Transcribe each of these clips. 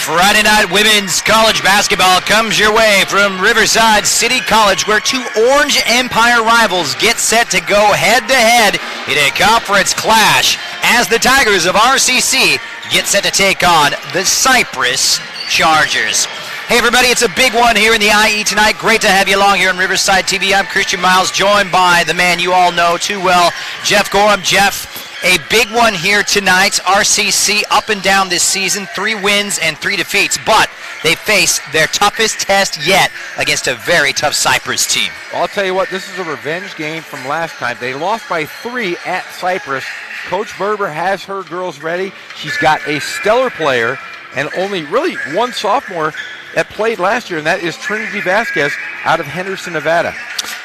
Friday night women's college basketball comes your way from Riverside City College, where two Orange Empire rivals get set to go head-to-head in a conference clash as the Tigers of RCC get set to take on the Cypress Chargers. Hey everybody, it's a big one here in the IE tonight. Great to have you along here on Riverside TV. I'm Christian Miles, joined by the man you all know too well, Jeff Gorham. Jeff, a big one here tonight. RCC up and down this season, 3 wins and 3 defeats, but they face their toughest test yet against a very tough Cypress team. Well, I'll tell you what, this is a revenge game from last time. They lost by 3 at Cypress. Coach Berber has her girls ready. She's got a stellar player and only really one sophomore that played last year, and that is Trinity Vasquez out of Henderson, Nevada.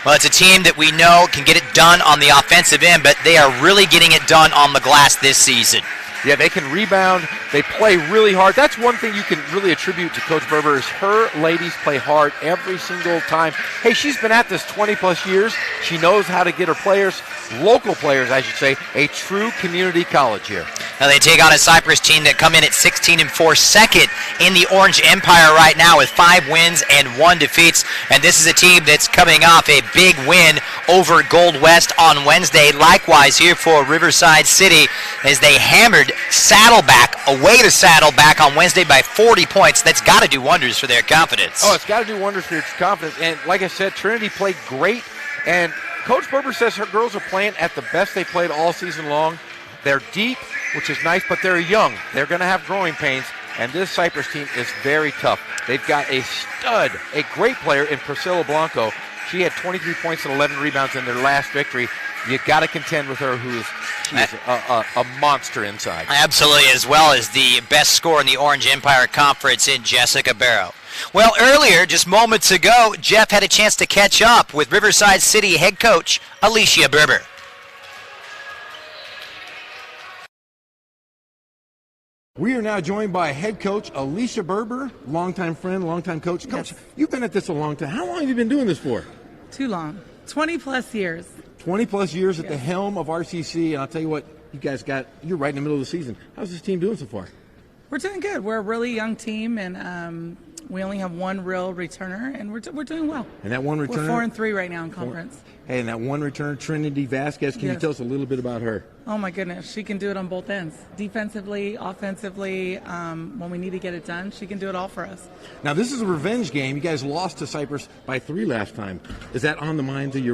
Well, it's a team that we know can get it done on the offensive end, but they are really getting it done on the glass this season. Yeah, they can rebound. They play really hard. That's one thing you can really attribute to Coach Berber is her ladies play hard every single time. Hey, she's been at this 20-plus years. She knows how to get her players, local players, I should say, a true community college here. Now they take on a Cypress team that come in at 16-4, second in the Orange Empire right now with 5 wins and 1 defeats. And this is a team that's coming off a big win over Gold West on Wednesday. Likewise here for Riverside City as they hammered Saddleback away to Saddleback on Wednesday by 40 points. That's got to do wonders for their confidence. Oh, it's got to do wonders for your confidence. And like I said, Trinity played great. And Coach Berber says her girls are playing at the best they played all season long. They're deep, which is nice, but they're young. They're going to have growing pains. And this Cypress team is very tough. They've got a stud, a great player in Priscilla Blanco. She had 23 points and 11 rebounds in their last victory. You got to contend with her, she's a monster inside. Absolutely, as well as the best scorer in the Orange Empire Conference in Jessica Barrow. Well, earlier, just moments ago, Jeff had a chance to catch up with Riverside City head coach Alicia Berber. We are now joined by head coach Alicia Berber, longtime friend, longtime coach. Coach, Yes. You've been at this a long time. How long have you been doing this for? Too long. 20-plus years. 20-plus years at the Yes. helm of RCC, and I'll tell you what, you're right in the middle of the season. How's this team doing so far? We're doing good. We're a really young team, and we only have one real returner, and we're doing well. And that one returner? We're 4-3 right now in conference. Hey, and that one returner, Trinity Vasquez, can you Yes. tell us a little bit about her? Oh, my goodness. She can do it on both ends. Defensively, offensively, when we need to get it done, she can do it all for us. Now, this is a revenge game. You guys lost to Cypress by 3 last time. Is that on the minds of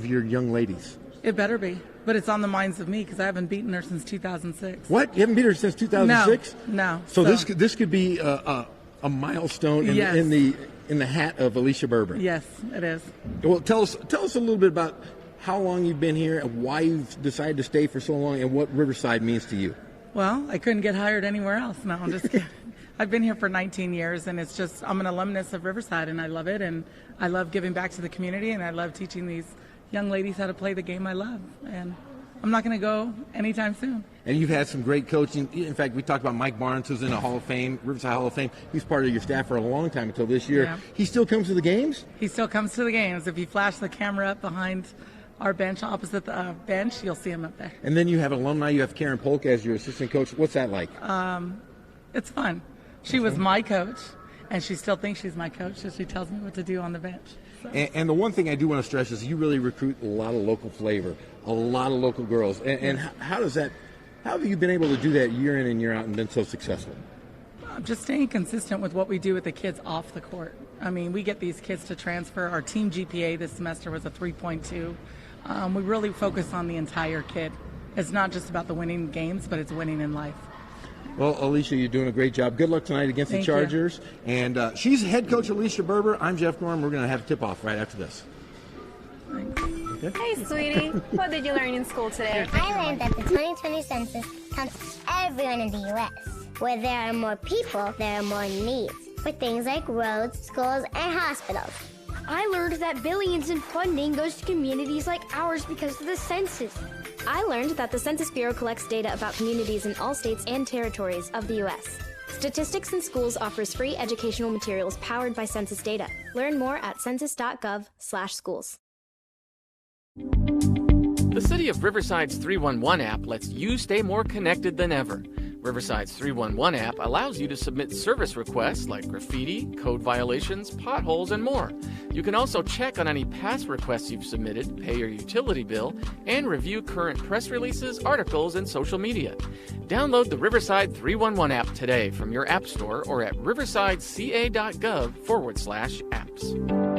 your young ladies? It better be. But it's on the minds of me because I haven't beaten her since 2006. What? You haven't beat her since 2006? No. So this could be a milestone Yes. in the hat of Alicia Berber. Yes, it is. Well, tell us a little bit about how long you've been here and why you've decided to stay for so long and what Riverside means to you. Well, I couldn't get hired anywhere else. No, I'm just kidding. I've been here for 19 years, and it's just, I'm an alumnus of Riverside, and I love it, and I love giving back to the community, and I love teaching these young ladies how to play the game I love, and I'm not going to go anytime soon. And you've had some great coaching. In fact, we talked about Mike Barnes, who's in the Hall of Fame, Riverside Hall of Fame. He's part of your staff for a long time until this year. Yeah. He still comes to the games? He still comes to the games. If you flash the camera up behind our bench, opposite the bench, you'll see him up there. And then you have alumni. You have Karen Polk as your assistant coach. What's that like? It's fun. She was my coach, and she still thinks she's my coach, so she tells me what to do on the bench. So. And the one thing I do want to stress is you really recruit a lot of local flavor, a lot of local girls. And how have you been able to do that year in and year out and been so successful? Just staying consistent with what we do with the kids off the court. I mean, we get these kids to transfer. Our team GPA this semester was a 3.2. We really focus on the entire kid. It's not just about the winning games, but it's winning in life. Well, Alicia, you're doing a great job. Good luck tonight against Thank the Chargers. You. And she's head coach Alicia Berber. I'm Jeff Gorham. We're going to have a tip-off right after this. Thanks. Okay. Hey, sweetie. What did you learn in school today? I learned that the 2020 census counts everyone in the U.S. Where there are more people, there are more needs for things like roads, schools, and hospitals. I learned that billions in funding goes to communities like ours because of the census. I learned that the Census Bureau collects data about communities in all states and territories of the U.S. Statistics in Schools offers free educational materials powered by census data. Learn more at census.gov/schools. The City of Riverside's 311 app lets you stay more connected than ever. Riverside's 311 app allows you to submit service requests like graffiti, code violations, potholes, and more. You can also check on any past requests you've submitted, pay your utility bill, and review current press releases, articles, and social media. Download the Riverside 311 app today from your app store or at riversideca.gov/apps.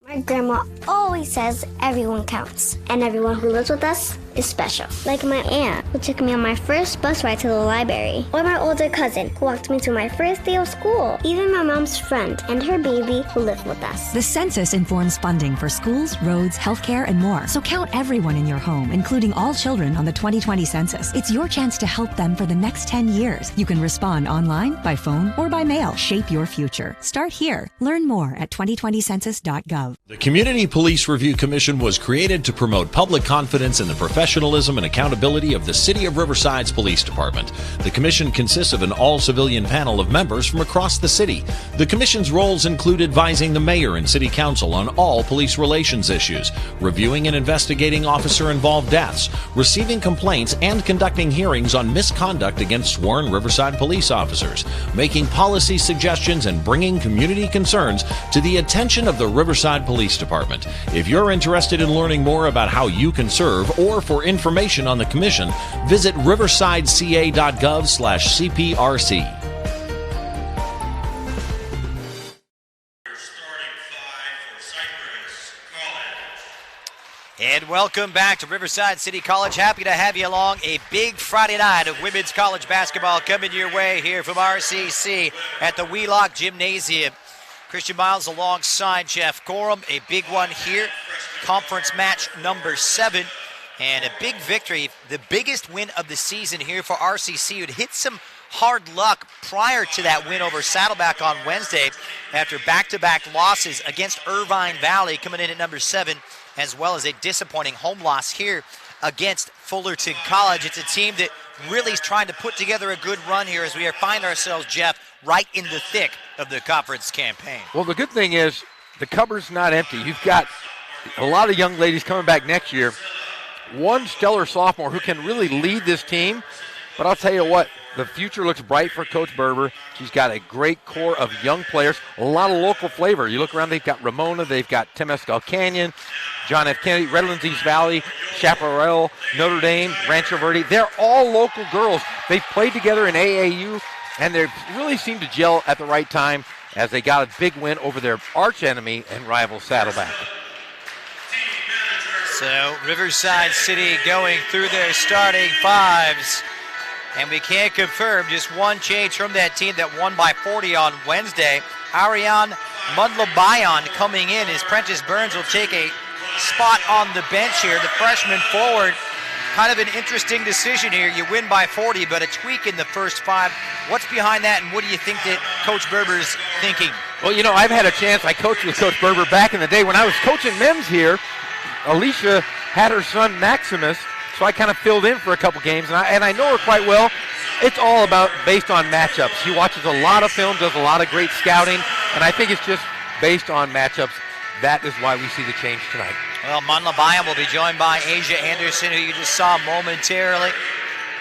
My grandma always says everyone counts, and everyone who lives with us is special. Like my aunt, who took me on my first bus ride to the library, or my older cousin, who walked me to my first day of school, even my mom's friend and her baby who live with us. The census informs funding for schools, roads, healthcare, and more. So count everyone in your home, including all children on the 2020 census. It's your chance to help them for the next 10 years. You can respond online, by phone, or by mail. Shape your future. Start here. Learn more at 2020census.gov. The Community Police Review Commission was created to promote public confidence in the professionalism and accountability of the City of Riverside's Police Department. The commission consists of an all-civilian panel of members from across the city. The commission's roles include advising the mayor and city council on all police relations issues, reviewing and investigating officer-involved deaths, receiving complaints, and conducting hearings on misconduct against sworn Riverside police officers, making policy suggestions, and bringing community concerns to the attention of the Riverside Police Department. If you're interested in learning more about how you can serve or for information on the commission, visit riversideca.gov/CPRC. And welcome back to Riverside City College. Happy to have you along. A big Friday night of women's college basketball coming your way here from RCC at the Wheelock Gymnasium. Christian Miles alongside Jeff Gorham. A big one here. Conference match number 7. And a big victory. The biggest win of the season here for RCC. It hit some hard luck prior to that win over Saddleback on Wednesday after back-to-back losses against Irvine Valley coming in at number 7, as well as a disappointing home loss here against Fullerton College. It's a team that really is trying to put together a good run here as we find ourselves, Jeff, right in the thick of the conference campaign. Well, the good thing is the cupboard's not empty. You've got a lot of young ladies coming back next year. One stellar sophomore who can really lead this team. But I'll tell you what, the future looks bright for Coach Berber. She's got a great core of young players, a lot of local flavor. You look around, they've got Ramona, they've got Temescal Canyon, John F. Kennedy, Redlands East Valley, Chaparral, Notre Dame, Rancho Verde. They're all local girls. They've played together in AAU, and they really seem to gel at the right time as they got a big win over their arch enemy and rival Saddleback. So Riverside City going through their starting fives. And we can't confirm just one change from that team that won by 40 on Wednesday. Ariane Mundlabayan coming in as Prentice Burns will take a spot on the bench here. The freshman forward, kind of an interesting decision here. You win by 40, but a tweak in the first 5. What's behind that, and what do you think that Coach Berber's thinking? Well, you know, I've had a chance. I coached with Coach Berber back in the day. When I was coaching Mims here, Alicia had her son Maximus, so I kind of filled in for a couple games, and I know her quite well. It's all about based on matchups. She watches a lot of film, does a lot of great scouting, and I think it's just based on matchups. That is why we see the change tonight. Well, Mundlabayan will be joined by Asia Anderson, who you just saw momentarily.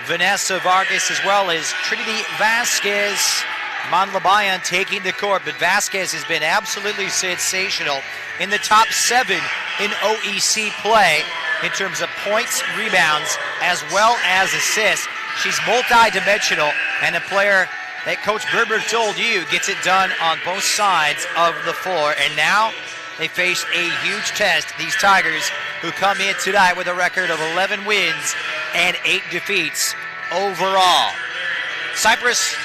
Vanessa Vargas, as well as Trinity Vasquez. Mundlabayan taking the court, but Vasquez has been absolutely sensational in the top 7 in OEC play in terms of points, rebounds, as well as assists. She's multi-dimensional and a player that Coach Berber told you gets it done on both sides of the floor. And now they face a huge test, these Tigers, who come in tonight with a record of 11 wins and 8 defeats overall. Cypress,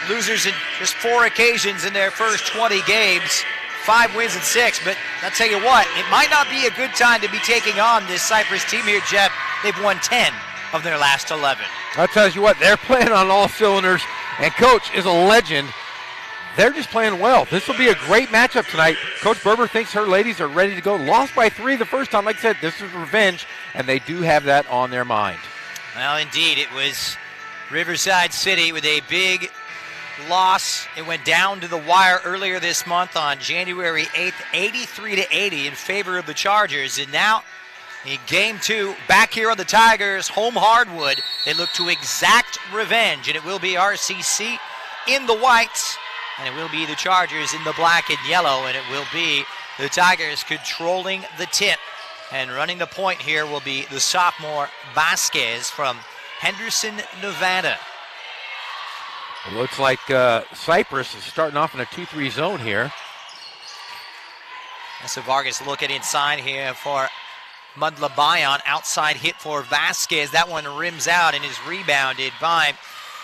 losers in just 4 occasions in their first 20 games. 5 wins and 6, but I'll tell you what, it might not be a good time to be taking on this Cypress team here, Jeff. They've won 10 of their last 11. I'll tell you what, they're playing on all cylinders, and Coach is a legend. They're just playing well. This will be a great matchup tonight. Coach Berber thinks her ladies are ready to go. Lost by 3 the first time. Like I said, this is revenge, and they do have that on their mind. Well, indeed, it was Riverside City with a big loss. It went down to the wire earlier this month on January 8th, 83-80 in favor of the Chargers. And now In game 2, back here on the Tigers' home hardwood, they look to exact revenge, and it will be RCC in the white, and it will be the Chargers in the black and yellow, and it will be the Tigers controlling the tip. And running the point here will be the sophomore Vasquez from Henderson, Nevada. It looks like Cypress is starting off in a 2-3 zone here. So Vargas looking inside here for Mudlabayan. Outside hit for Vasquez. That one rims out and is rebounded by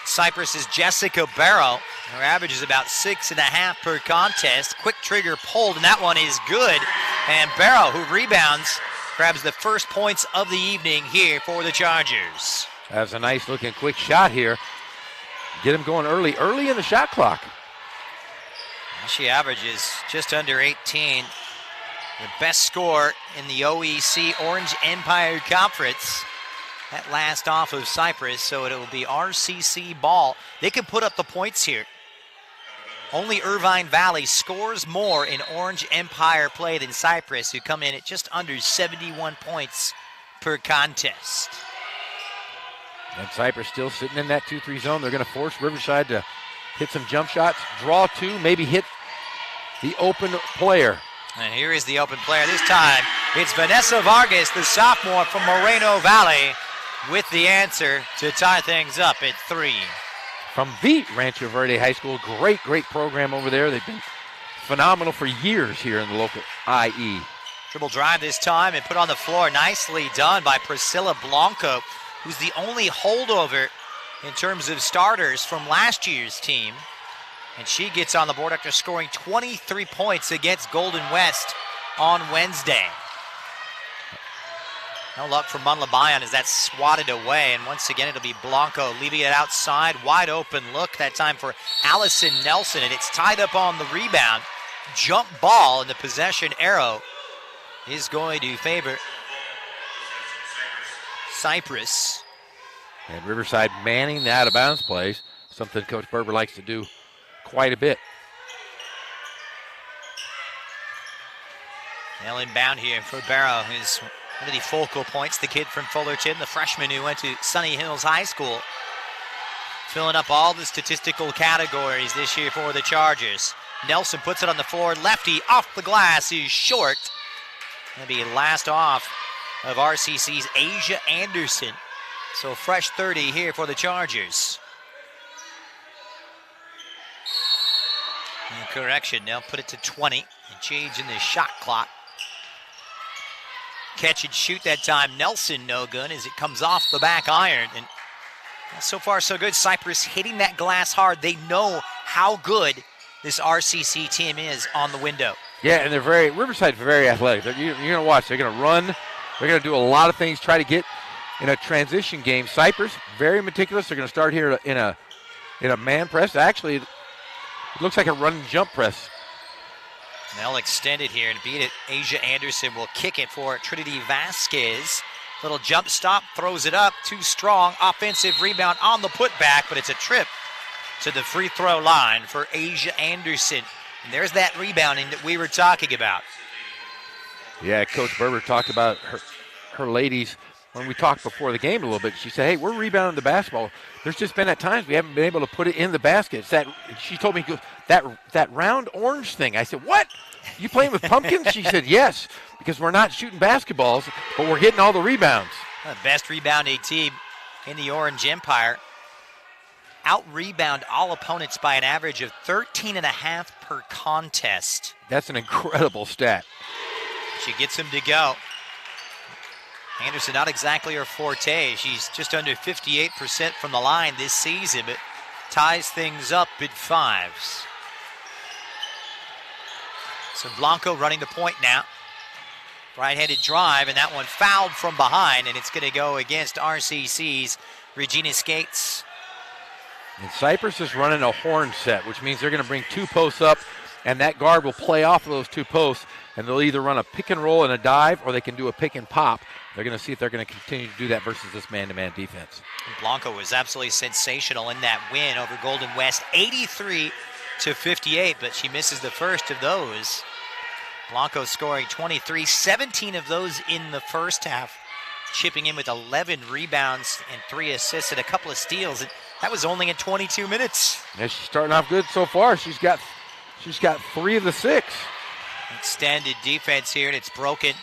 Cypress's Jessica Barrow. Her average is about 6.5 per contest. Quick trigger pulled, and that one is good. And Barrow, who rebounds, grabs the first points of the evening here for the Chargers. That's a nice looking quick shot here. Get him going early in the shot clock. She averages just under 18. The best score in the OEC Orange Empire Conference. That last off of Cypress, so it will be RCC ball. They can put up the points here. Only Irvine Valley scores more in Orange Empire play than Cypress, who come in at just under 71 points per contest. And Cypress still sitting in that 2-3 zone. They're going to force Riverside to hit some jump shots, draw 2, maybe hit the open player. And here is the open player. This time, it's Vanessa Vargas, the sophomore from Moreno Valley, with the answer to tie things up at 3. From the Rancho Verde High School, great program over there. They've been phenomenal for years here in the local IE. Dribble drive this time and put on the floor. Nicely done by Priscilla Blanco, who's the only holdover in terms of starters from last year's team. And she gets on the board after scoring 23 points against Golden West on Wednesday. No luck for Mudlabayan as that's swatted away. And once again, it'll be Blanco leaving it outside. Wide open look that time for Allison Nelson. And it's tied up on the rebound. Jump ball, and the possession arrow is going to favor Cypress. And Riverside manning the out-of-bounds plays, something Coach Berber likes to do quite a bit. Now inbound here for Barrow, who's one of the focal points, the kid from Fullerton, the freshman who went to Sunny Hills High School. Filling up all the statistical categories this year for the Chargers. Nelson puts it on the floor. Lefty off the glass is short. Going to be last off of RCC's Asia Anderson. So fresh 30 here for the Chargers. And correction, they'll put it to 20 and change in the shot clock. Catch and shoot that time. Nelson no good as it comes off the back iron. And so far so good. Cypress hitting that glass hard. They know how good this RCC team is on the window. Yeah, and Riverside's very athletic. You're going to watch. They're going to run. They're going to do a lot of things, try to get in a transition game. Cypress, very meticulous. They're going to start here in a man press. Actually, it looks like a run and jump press. They'll extend it here and beat it. Asia Anderson will kick it for Trinity Vasquez. Little jump stop, throws it up, too strong. Offensive rebound on the putback, but it's a trip to the free throw line for Asia Anderson. And there's that rebounding that we were talking about. Yeah, Coach Berber talked about her ladies when we talked before the game a little bit. She said, hey, we're rebounding the basketball. There's just been at times we haven't been able to put it in the basket. She told me, that round orange thing. I said, what? You playing with pumpkins? She said, yes, because we're not shooting basketballs, but we're getting all the rebounds. The best rebounding team in the Orange Empire. Out-rebound all opponents by an average of 13.5 per contest. That's an incredible stat. She gets him to go. Anderson, not exactly her forte. She's just under 58% from the line this season, but ties things up at 5s. So Blanco running the point now. Right-handed drive, and that one fouled from behind, and it's going to go against RCC's Regina Skates. And Cypress is running a horn set, which means they're going to bring 2 posts up, and that guard will play off of those 2 posts, and they'll either run a pick and roll and a dive, or they can do a pick and pop. They're going to see if they're going to continue to do that versus this man-to-man defense. And Blanco was absolutely sensational in that win over Golden West, 83-58, but she misses the first of those. Blanco scoring 23, 17 of those in the first half, chipping in with 11 rebounds and 3 assists and a couple of steals. And that was only in 22 minutes. Yeah, she's starting off good so far. She's got 3 of the 6. Extended defense here, and it's broken.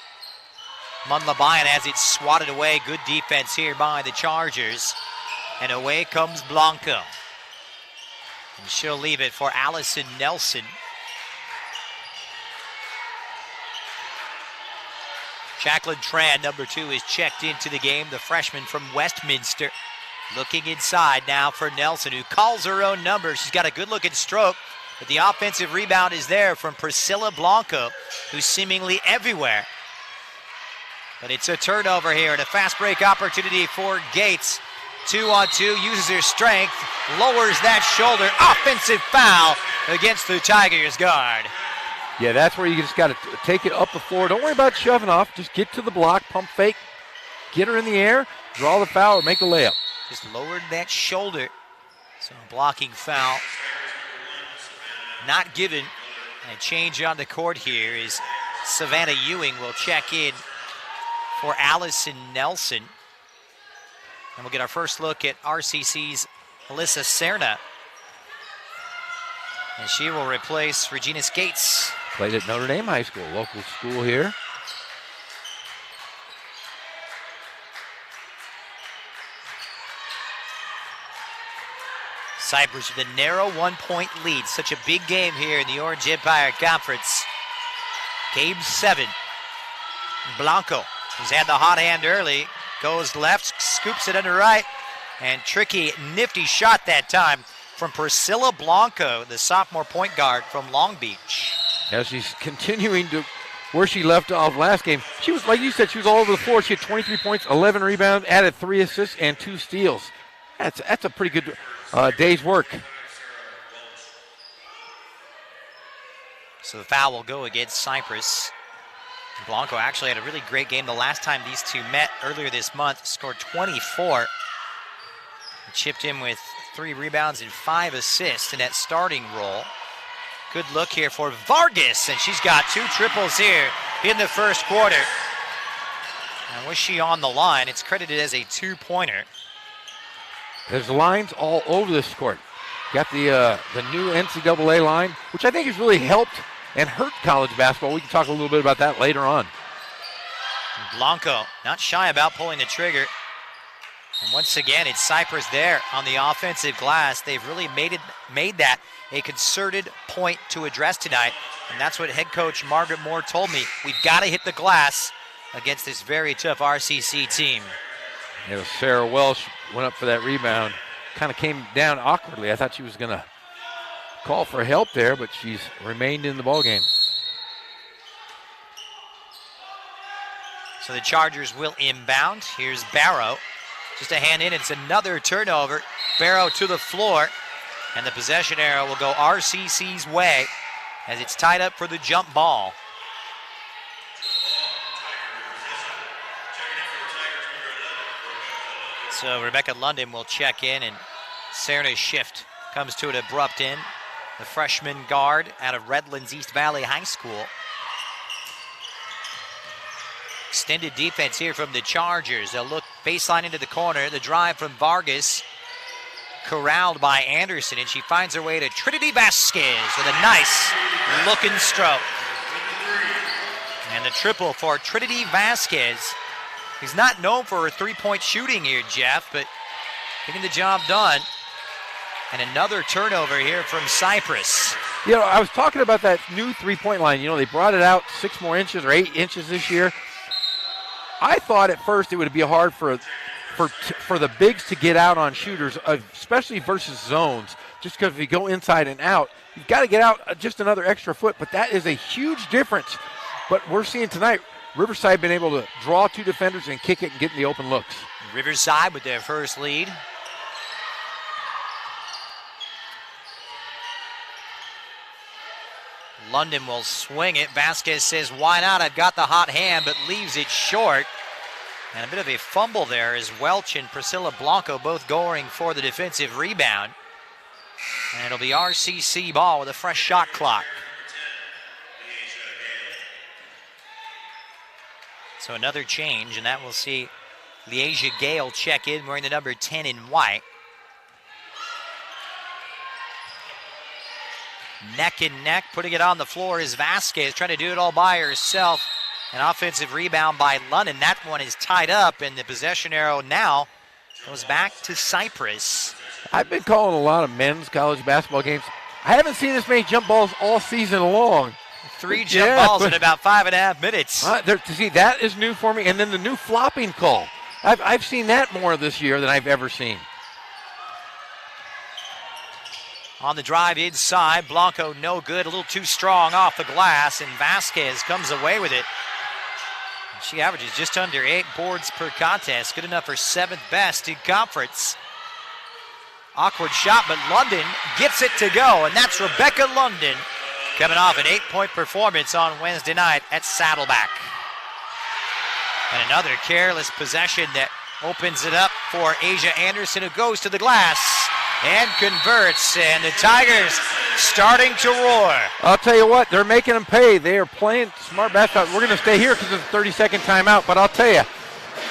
Munlabayan has it swatted away. Good defense here by the Chargers. And away comes Blanco. And she'll leave it for Allison Nelson. Jacqueline Tran, number 2, is checked into the game, the freshman from Westminster. Looking inside now for Nelson, who calls her own number. She's got a good-looking stroke, but the offensive rebound is there from Priscilla Blanco, who's seemingly everywhere. But it's a turnover here and a fast break opportunity for Gates. 2-on-2, uses her strength, lowers that shoulder. Offensive foul against the Tigers guard. Yeah, that's where you just got to take it up the floor. Don't worry about shoving off. Just get to the block, pump fake, get her in the air, draw the foul, or make a layup. Just lowered that shoulder. So a blocking foul not given. And a change on the court here is Savannah Ewing will check in for Allison Nelson. And we'll get our first look at RCC's Alyssa Serna. And she will replace Regina Skates. Played at Notre Dame High School, local school here. Cypress with a narrow 1-point lead. Such a big game here in the Orange Empire Conference. Game 7. Blanco, who's had the hot hand early, goes left, scoops it under right, and tricky, nifty shot that time from Priscilla Blanco, the sophomore point guard from Long Beach. As she's continuing to where she left off last game. She was, like you said, she was all over the floor. She had 23 points, 11 rebounds, added 3 assists, and 2 steals. That's a pretty good day's work. So the foul will go against Cypress. Blanco actually had a really great game the last time these two met earlier this month. Scored 24. And chipped in with 3 rebounds and 5 assists in that starting role. Good look here for Vargas, and she's got 2 triples here in the first quarter. And was she on the line? It's credited as a 2-pointer. There's lines all over this court. Got the new NCAA line, which I think has really helped and hurt college basketball. We can talk a little bit about that later on. Blanco not shy about pulling the trigger. And once again, it's Cypress there on the offensive glass. They've really made that a concerted point to address tonight. And that's what head coach Margaret Moore told me. We've got to hit the glass against this very tough RCC team. You know, Sarah Welsh went up for that rebound. Kind of came down awkwardly. I thought she was going to call for help there, but she's remained in the ballgame. So the Chargers will inbound. Here's Barrow. Just a hand in. It's another turnover. Barrow to the floor. And the possession arrow will go RCC's way as it's tied up for the jump ball. So Rebecca London will check in, and Serna's shift comes to an abrupt end. The freshman guard out of Redlands East Valley High School. Extended defense here from the Chargers. They'll look baseline into the corner. The drive from Vargas. Corralled by Anderson, and she finds her way to Trinity Vasquez with a nice looking stroke. And the triple for Trinity Vasquez. He's not known for her three-point shooting here, Jeff, but getting the job done. And another turnover here from Cypress. You know, I was talking about that new three-point line. You know, they brought it out 6 more inches or 8 inches this year. I thought at first it would be hard for the bigs to get out on shooters, especially versus zones, just because if you go inside and out, you've got to get out just another extra foot, but that is a huge difference. But we're seeing tonight, Riverside been able to draw 2 defenders and kick it and get in the open looks. Riverside with their first lead. London will swing it. Vasquez says, why not? I've got the hot hand, but leaves it short. And a bit of a fumble there as Welch and Priscilla Blanco both going for the defensive rebound. And it'll be RCC ball with a fresh shot clock. So another change, and that will see Leasia Gale check in wearing the number 10 in white. Neck and neck, putting it on the floor is Vasquez, trying to do it all by herself. An offensive rebound by London. That one is tied up, and the possession arrow now goes back to Cypress. I've been calling a lot of men's college basketball games. I haven't seen this many jump balls all season long. 3 jump balls in about 5.5 minutes. See, that is new for me. And then the new flopping call. I've seen that more this year than I've ever seen. On the drive inside, Blanco no good, a little too strong off the glass, and Vasquez comes away with it. She averages just under 8 boards per contest, good enough for 7th best in conference. Awkward shot, but London gets it to go, and that's Rebecca London coming off an 8-point performance on Wednesday night at Saddleback. And another careless possession that opens it up for Asia Anderson, who goes to the glass and converts, and the Tigers starting to roar. I'll tell you what, they're making them pay. They are playing smart basketball. We're going to stay here because it's a 30-second timeout, but I'll tell you,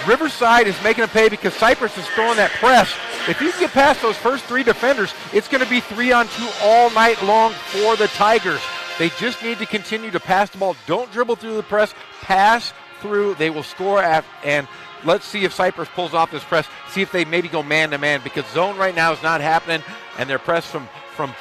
Riverside is making them pay because Cypress is throwing that press. If you can get past those first 3 defenders, it's going to be 3-on-2 all night long for the Tigers. They just need to continue to pass the ball. Don't dribble through the press. Pass through. They will score and let's see if Cypress pulls off this press. See if they maybe go man-to-man, because zone right now is not happening, and their press from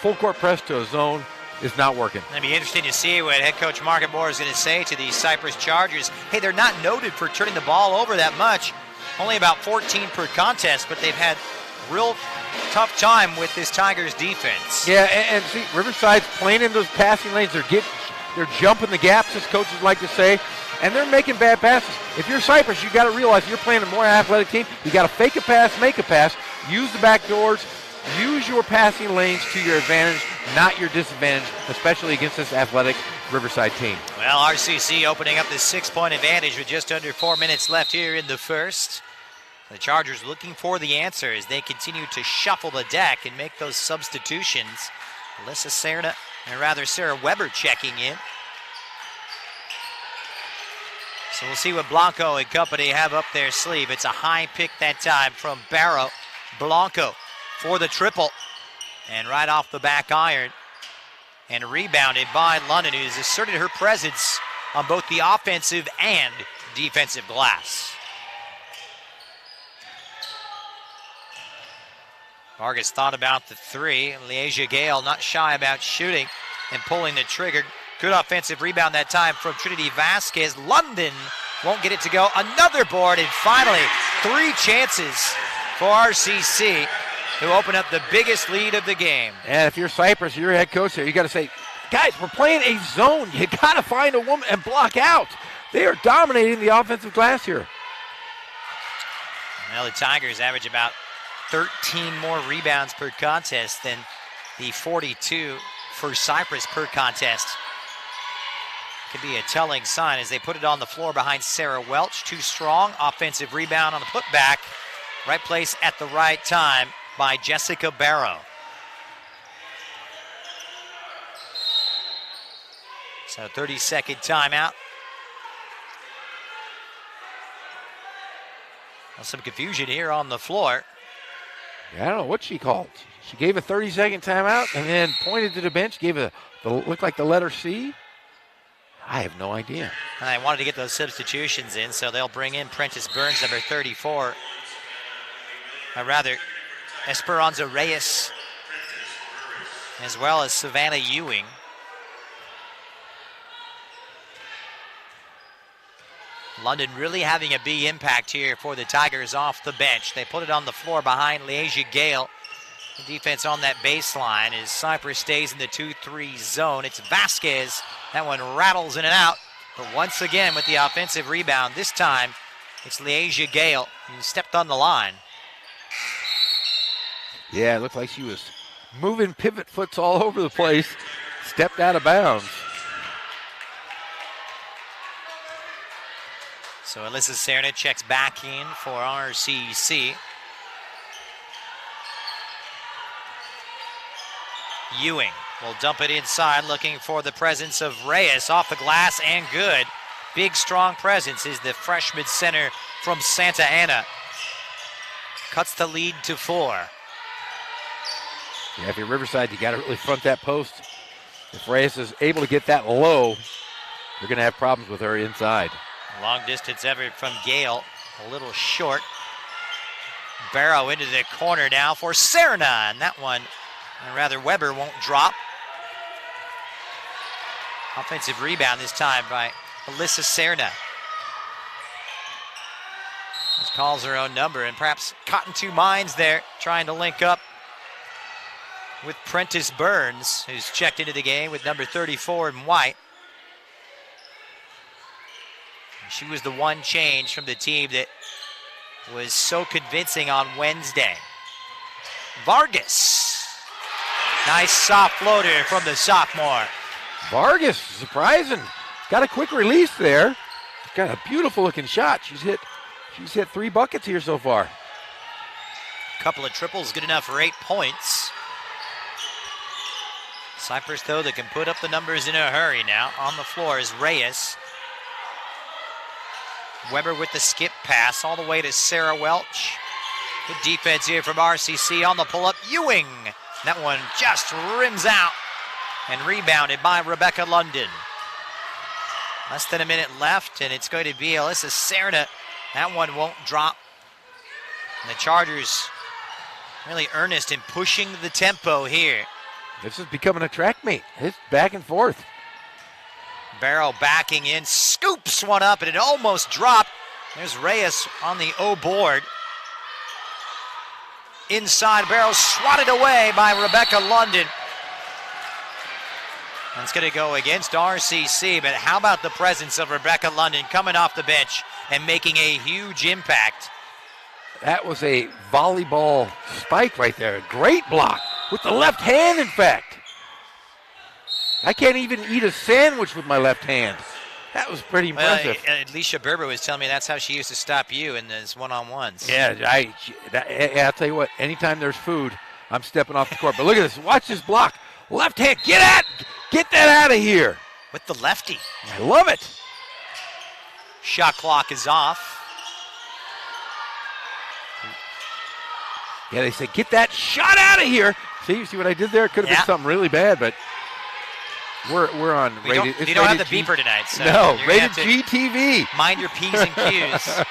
full court press to a zone is not working. It'll be interesting to see what head coach Margaret Moore is going to say to these Cypress Chargers. Hey, they're not noted for turning the ball over that much. Only about 14 per contest, but they've had real tough time with this Tigers defense. Yeah, and see, Riverside's playing in those passing lanes. They're jumping the gaps, as coaches like to say, and they're making bad passes. If you're Cypress, you got to realize you're playing a more athletic team. You got to fake a pass, make a pass, use the back doors, use your passing lanes to your advantage, not your disadvantage, especially against this athletic Riverside team. Well, RCC opening up this 6-point advantage with just under 4 minutes left here in the first. The Chargers looking for the answer as they continue to shuffle the deck and make those substitutions. Sarah Weber checking in. So we'll see what Blanco and company have up their sleeve. It's a high pick that time from Barrow. Blanco for the triple. And right off the back iron. And rebounded by London, who's asserted her presence on both the offensive and defensive glass. Vargas thought about the 3. Leasia Gale not shy about shooting and pulling the trigger. Good offensive rebound that time from Trinity Vasquez. London won't get it to go. Another board, and finally 3 chances for RCC, who open up the biggest lead of the game. And if you're Cypress, you're head coach here, you got to say, guys, we're playing a zone. You got to find a woman and block out. They are dominating the offensive glass here. Well, the Tigers average about 13 more rebounds per contest than the 42 for Cypress per contest. Could be a telling sign as they put it on the floor behind Sarah Welch. Too strong. Offensive rebound on the putback. Right place at the right time by Jessica Barrow. So 30-second timeout. Well, some confusion here on the floor. Yeah, I don't know what she called. She gave a 30-second timeout and then pointed to the bench, gave looked like the letter C. I have no idea. And I wanted to get those substitutions in, so they'll bring in Prentice Burns, number 34. Esperanza Reyes, as well as Savannah Ewing. London really having a big impact here for the Tigers off the bench. They put it on the floor behind Leasia Gale. The defense on that baseline as Cypress stays in the 2-3 zone. It's Vasquez. That one rattles in and out. But once again with the offensive rebound, this time it's Leasia Gale who stepped on the line. Yeah, it looked like she was moving pivot foots all over the place. Stepped out of bounds. So Alyssa Serna checks back in for RCC. Ewing will dump it inside, looking for the presence of Reyes off the glass and good. big, strong presence is the freshman center from Santa Ana. Cuts the lead to 4. Yeah, if you're Riverside, you got to really front that post. If Reyes is able to get that low, you're going to have problems with her inside. Long distance effort from Gale, a little short. Barrow into the corner now for Serna, and that one, or rather Weber, won't drop. Offensive rebound this time by Alyssa Serna. Just calls her own number, and perhaps caught in two minds there, trying to link up with Prentice Burns, who's checked into the game with number 34 in white. She was the one change from the team that was so convincing on Wednesday. Vargas. Nice soft floater from the sophomore. Vargas, surprising. Got a quick release there. Got a beautiful looking shot. She's hit 3 buckets here so far. Couple of triples, good enough for 8 points. Cypress, though, that can put up the numbers in a hurry now. On the floor is Reyes. Weber with the skip pass all the way to Sarah Welch. Good defense here from RCC on the pull-up. Ewing. That one just rims out and rebounded by Rebecca London. Less than a minute left, and it's going to be Alyssa Serna. That one won't drop. And the Chargers really earnest in pushing the tempo here. This is becoming a track meet. It's back and forth. Barrow backing in, scoops one up, and it almost dropped. There's Reyes on the O board. Inside, Barrow swatted away by Rebecca London. That's going to go against RCC, but how about the presence of Rebecca London coming off the bench and making a huge impact? That was a volleyball spike right there. Great block with the left hand, in fact. I can't even eat a sandwich with my left hand. That was pretty impressive. Alicia Berber was telling me that's how she used to stop you in those one-on-ones. Yeah, I'll tell you what, anytime there's food, I'm stepping off the court. But look at this. Watch this block. Left hand. Get that out of here. With the lefty. I love it. Shot clock is off. Yeah, they said, get that shot out of here. See what I did there? Could have been something really bad, but we're on rated. You don't have the beeper tonight, so no, rated G TV. Mind your P's and Q's.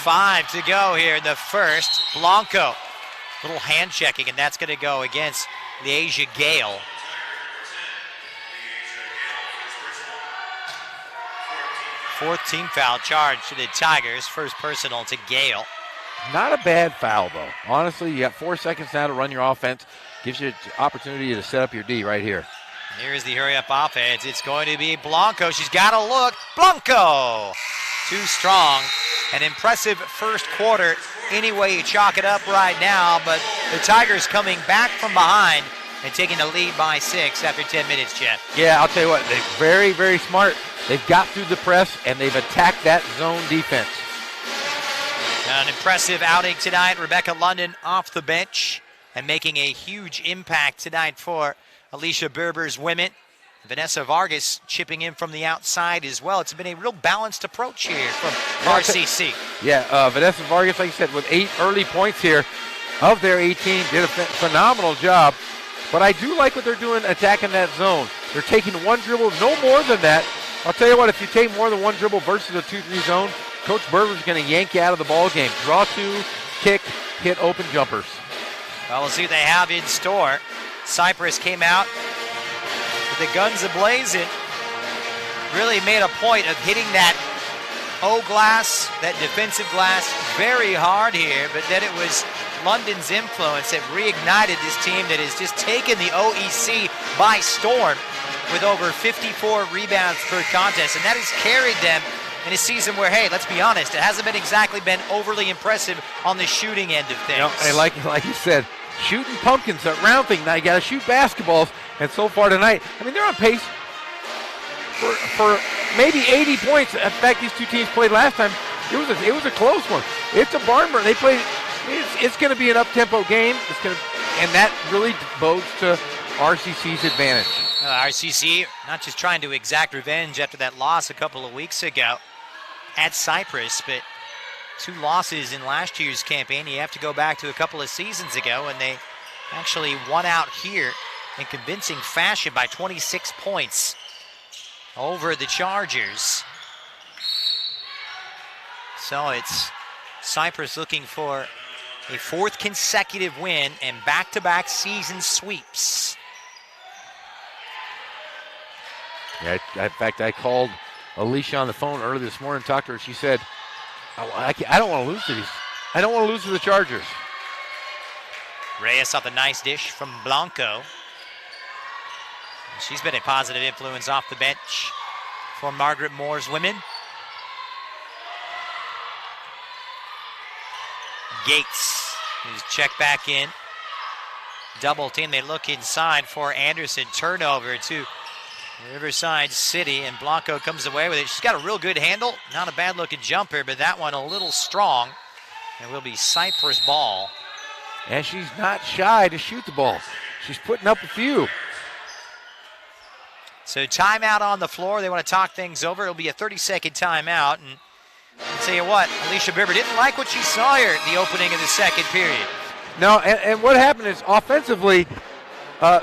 5 to go here in the first. Blanco, little hand checking, and that's going to go against Leasia Gale. Fourth team foul charge to the Tigers. First personal to Gale. Not a bad foul, though. Honestly, you got 4 seconds now to run your offense. Gives you an opportunity to set up your D right here. Here's the hurry-up offense. It's going to be Blanco. She's got to look. Blanco! Too strong. An impressive first quarter any way you chalk it up right now, but the Tigers coming back from behind and taking the lead by 6 after 10 minutes, Jeff. Yeah, I'll tell you what, they're very, very smart. They've got through the press, and they've attacked that zone defense. An impressive outing tonight. Rebecca London off the bench and making a huge impact tonight for Alicia Berber's women. Vanessa Vargas chipping in from the outside as well. It's been a real balanced approach here from RCC. Yeah, Vanessa Vargas, like I said, with 8 early points here of their 18, did a phenomenal job. But I do like what they're doing attacking that zone. They're taking one dribble, no more than that. I'll tell you what, if you take more than one dribble versus a 2-3 zone, Coach Berber's going to yank you out of the ball game. Draw 2, kick, hit open jumpers. Well, we'll see what they have in store. Cypress came out with the guns a-blazing. Really made a point of hitting that O glass, that defensive glass, very hard here. But then it was London's influence that reignited this team that has just taken the OEC by storm with over 54 rebounds per contest. And that has carried them in a season where, hey, let's be honest, it hasn't been overly impressive on the shooting end of things. And like you said, shooting pumpkins, that round thing. Now you got to shoot basketballs. And so far tonight, I mean, they're on pace for maybe 80 points. In fact, these two teams played last time. It was a close one. It's a barn burner. They played. It's going to be an up-tempo game. And that really bodes to RCC's advantage. RCC not just trying to exact revenge after that loss a couple of weeks ago at Cypress, but 2 losses in last year's campaign. You have to go back to a couple of seasons ago, and they actually won out here in convincing fashion by 26 points over the Chargers. So it's Cypress looking for a 4th consecutive win and back-to-back season sweeps. Yeah, in fact, I called Alicia on the phone early this morning, talked to her. She said, I don't want to lose to these. I don't want to lose to the Chargers. Reyes off a nice dish from Blanco. She's been a positive influence off the bench for Margaret Moore's women. Gates, who's checked back in. Double team, they look inside for Anderson. Turnover to Riverside City, and Blanco comes away with it. She's got a real good handle. Not a bad looking jumper, but that one a little strong. And will be Cypress ball. And she's not shy to shoot the ball. She's putting up a few. So timeout on the floor. They want to talk things over. It'll be a 30-second timeout. And I'll tell you what, Alicia Bibber didn't like what she saw here at the opening of the second period. No, and what happened is offensively,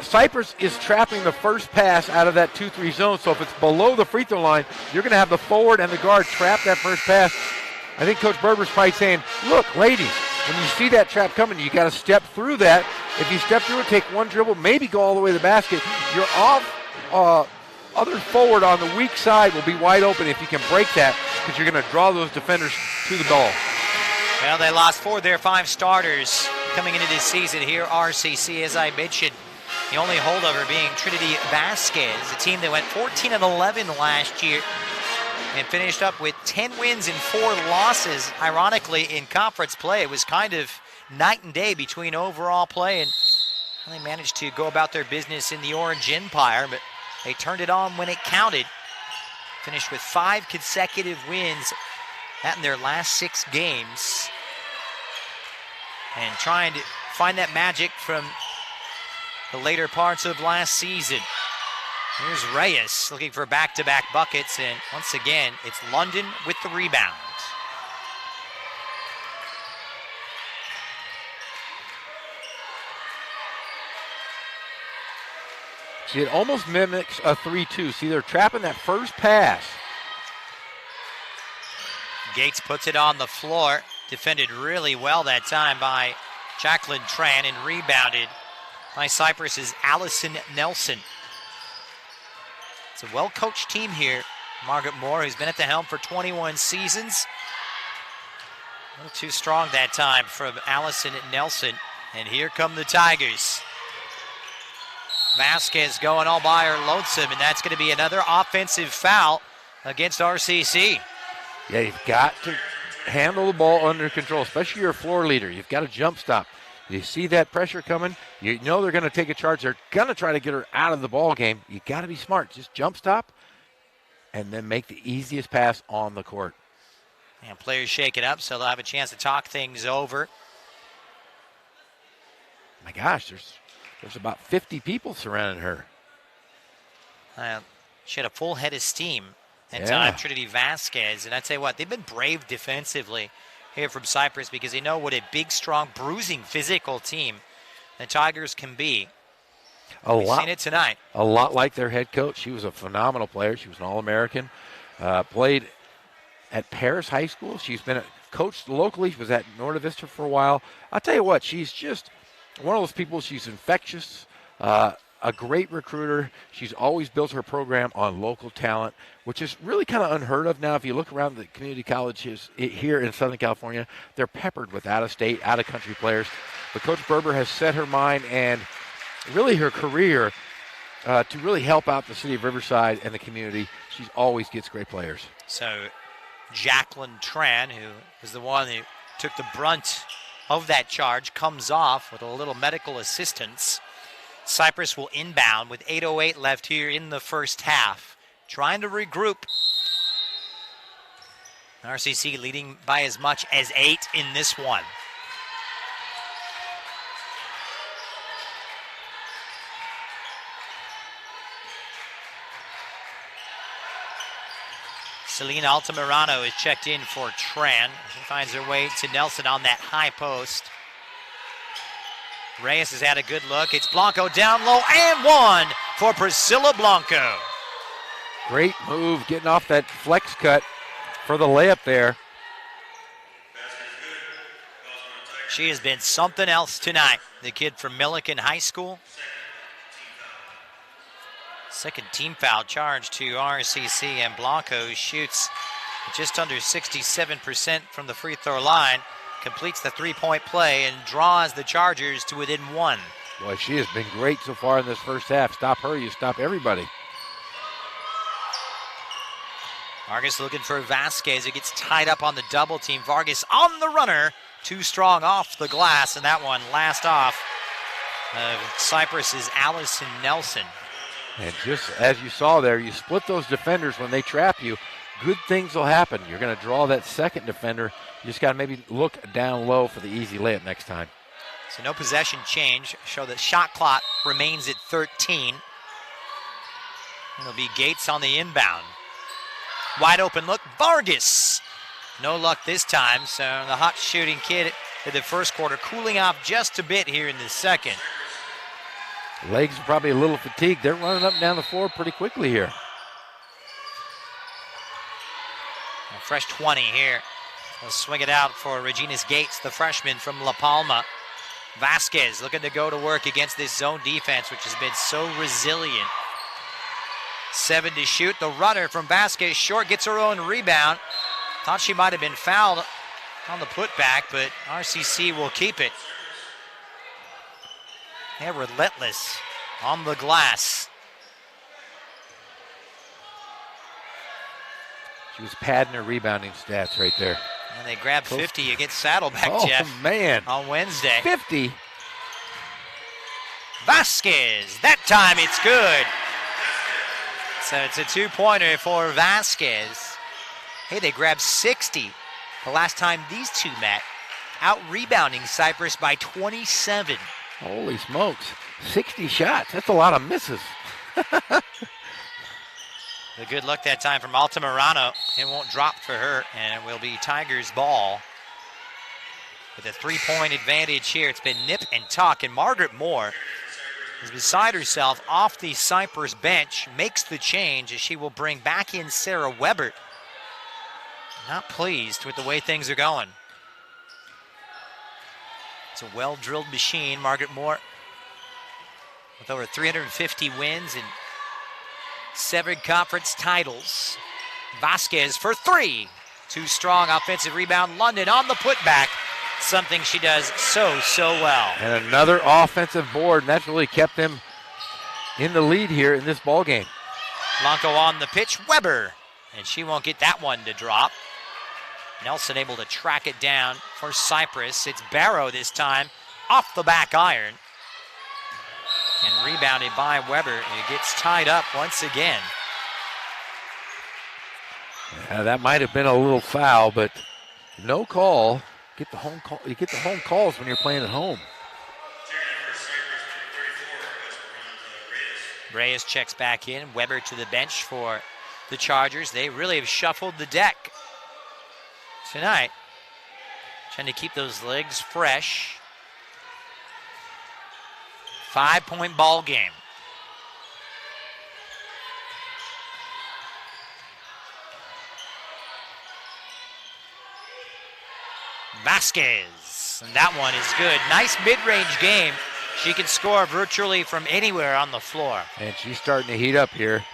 Cypress is trapping the first pass out of that 2-3 zone. So if it's below the free throw line, you're going to have the forward and the guard trap that first pass. I think Coach Berber's probably saying, look, ladies, when you see that trap coming, you got to step through that. If you step through it, take one dribble, maybe go all the way to the basket. Your other forward on the weak side will be wide open if you can break that, because you're going to draw those defenders to the ball. Well, they lost 4 of their 5 starters coming into this season here. RCC, as I mentioned, the only holdover being Trinity Vasquez, a team that went 14-11 last year and finished up with 10 wins and 4 losses. Ironically, in conference play, it was kind of night and day between overall play, and they managed to go about their business in the Orange Empire, but they turned it on when it counted. Finished with 5 consecutive wins, that in their last 6 games. And trying to find that magic from the later parts of last season. Here's Reyes looking for back-to-back buckets, and once again, it's London with the rebound. See, it almost mimics a 3-2. See, they're trapping that first pass. Gates puts it on the floor. Defended really well that time by Jacqueline Tran, and rebounded by Cypress's Allison Nelson. It's a well-coached team here. Margaret Moore, who's been at the helm for 21 seasons. A little too strong that time from Allison Nelson. And here come the Tigers. Vasquez going all by her lonesome, and that's going to be another offensive foul against RCC. Yeah, you've got to handle the ball under control, especially your floor leader. You've got to jump stop. You see that pressure coming, you know they're going to take a charge. They're going to try to get her out of the ball game. You got to be smart. Just jump stop and then make the easiest pass on the court. And players shake it up, so they'll have a chance to talk things over. My gosh, there's about 50 people surrounding her. She had a full head of steam that time, Trinity Vasquez. And I tell you what, they've been brave defensively here from Cypress, because they know what a big, strong, bruising, physical team the Tigers can be. We've seen it tonight. A lot like their head coach. She was a phenomenal player. She was an All-American. Played at Paris High School. She's been coached locally. She was at Norte Vista for a while. I'll tell you what, she's just one of those people. She's infectious, a great recruiter. She's always built her program on local talent, which is really kind of unheard of now. If you look around the community colleges here in Southern California, they're peppered with out-of-state, out-of-country players. But Coach Berber has set her mind and really her career to really help out the city of Riverside and the community. She always gets great players. So Jacqueline Tran, who was the one who took the brunt of that charge, comes off with a little medical assistance. Cypress will inbound with 8:08 left here in the first half. Trying to regroup. RCC leading by as much as 8 in this one. Selena Altamirano is checked in for Tran. She finds her way to Nelson on that high post. Reyes has had a good look. It's Blanco down low and one for Priscilla Blanco. Great move getting off that flex cut for the layup there. She has been something else tonight. The kid from Milliken High School. Second team foul charge to RCC, and Blanco shoots just under 67% from the free throw line, completes the three-point play, and draws the Chargers to within one. Boy, she has been great so far in this first half. Stop her, you stop everybody. Vargas looking for Vasquez, who gets tied up on the double team. Vargas on the runner, too strong off the glass, and that one last off Cypress is Allison Nelson. And just as you saw there, you split those defenders when they trap you, good things will happen. You're going to draw that second defender. You just got to maybe look down low for the easy layup next time. So no possession change. Show that shot clock remains at 13. It'll be Gates on the inbound. Wide open look, Vargas. No luck this time, so the hot shooting kid in the first quarter cooling off just a bit here in the second. Legs are probably a little fatigued. They're running up and down the floor pretty quickly here. A fresh 20 here. They'll swing it out for Regina's Gates, the freshman from La Palma. Vasquez looking to go to work against this zone defense, which has been so resilient. 7 to shoot. The runner from Vasquez short gets her own rebound. Thought she might have been fouled on the putback, but RCC will keep it. They're relentless on the glass. She was padding her rebounding stats right there. And they grabbed 50 against Saddleback, Jeff. Oh, man. On Wednesday. 50. Vasquez. That time it's good. So it's a two-pointer for Vasquez. Hey, they grabbed 60 the last time these two met. Out-rebounding Cypress by 27. Holy smokes. 60 shots. That's a lot of misses. The good luck that time from Altamirano. It won't drop for her, and it will be Tigers' ball. With a three-point advantage here, it's been nip and tuck, and Margaret Moore is beside herself off the Cypress bench, makes the change as she will bring back in Sarah Weber. Not pleased with the way things are going. It's a well-drilled machine. Margaret Moore with over 350 wins and 7 conference titles. Vasquez for 3. Too strong offensive rebound. London on the putback. Something she does so well. And another offensive board, and that's really kept them in the lead here in this ball game. Blanco on the pitch. Weber. And she won't get that one to drop. Nelson able to track it down for Cypress. It's Barrow this time off the back iron. And rebounded by Weber. It gets tied up once again. That might have been a little foul, but no call. Get the home call. You get the home calls when you're playing at home. Reyes checks back in. Weber to the bench for the Chargers. They really have shuffled the deck tonight, trying to keep those legs fresh. 5-point ball game. Vasquez, and that one is good. Nice mid-range game. She can score virtually from anywhere on the floor. And she's starting to heat up here.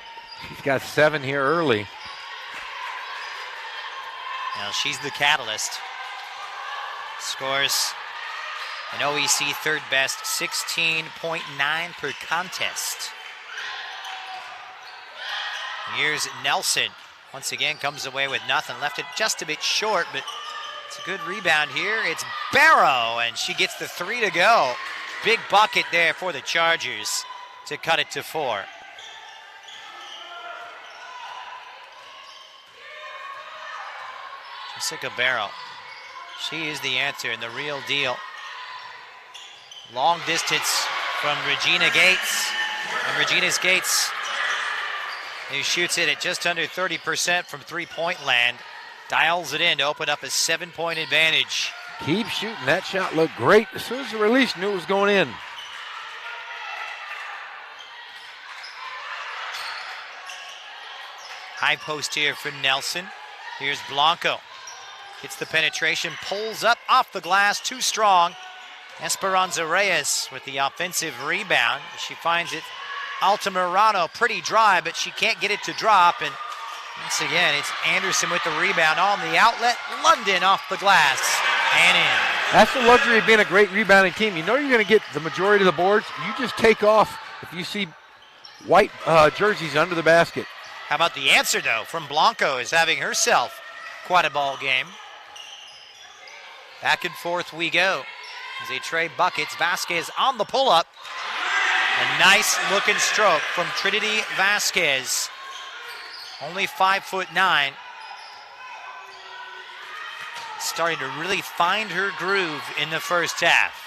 She's got 7 here early. Now she's the catalyst. Scores an OEC third best, 16.9 per contest. Here's Nelson. Once again comes away with nothing. Left it just a bit short, but it's a good rebound here. It's Barrow, and she gets the 3 to go. Big bucket there for the Chargers to cut it to 4. Jessica Barrow. She is the answer and the real deal. Long distance from Regina Gates. And Regina's Gates who shoots it at just under 30% from three-point land. Dials it in to open up a 7-point advantage. Keep shooting. That shot looked great. As soon as the release, knew it was going in. High post here for Nelson. Here's Blanco. Gets the penetration, pulls up off the glass, too strong. Esperanza Reyes with the offensive rebound. She finds it. Altamirano, pretty dry, but she can't get it to drop. And once again, it's Anderson with the rebound on the outlet. London off the glass and in. That's the luxury of being a great rebounding team. You know you're going to get the majority of the boards. You just take off if you see white jerseys under the basket. How about the answer, though, from Blanco, is having herself quite a ball game. Back and forth we go as they trade buckets. Vasquez on the pull-up. A nice looking stroke from Trinity Vasquez. Only 5'9". Starting to really find her groove in the first half.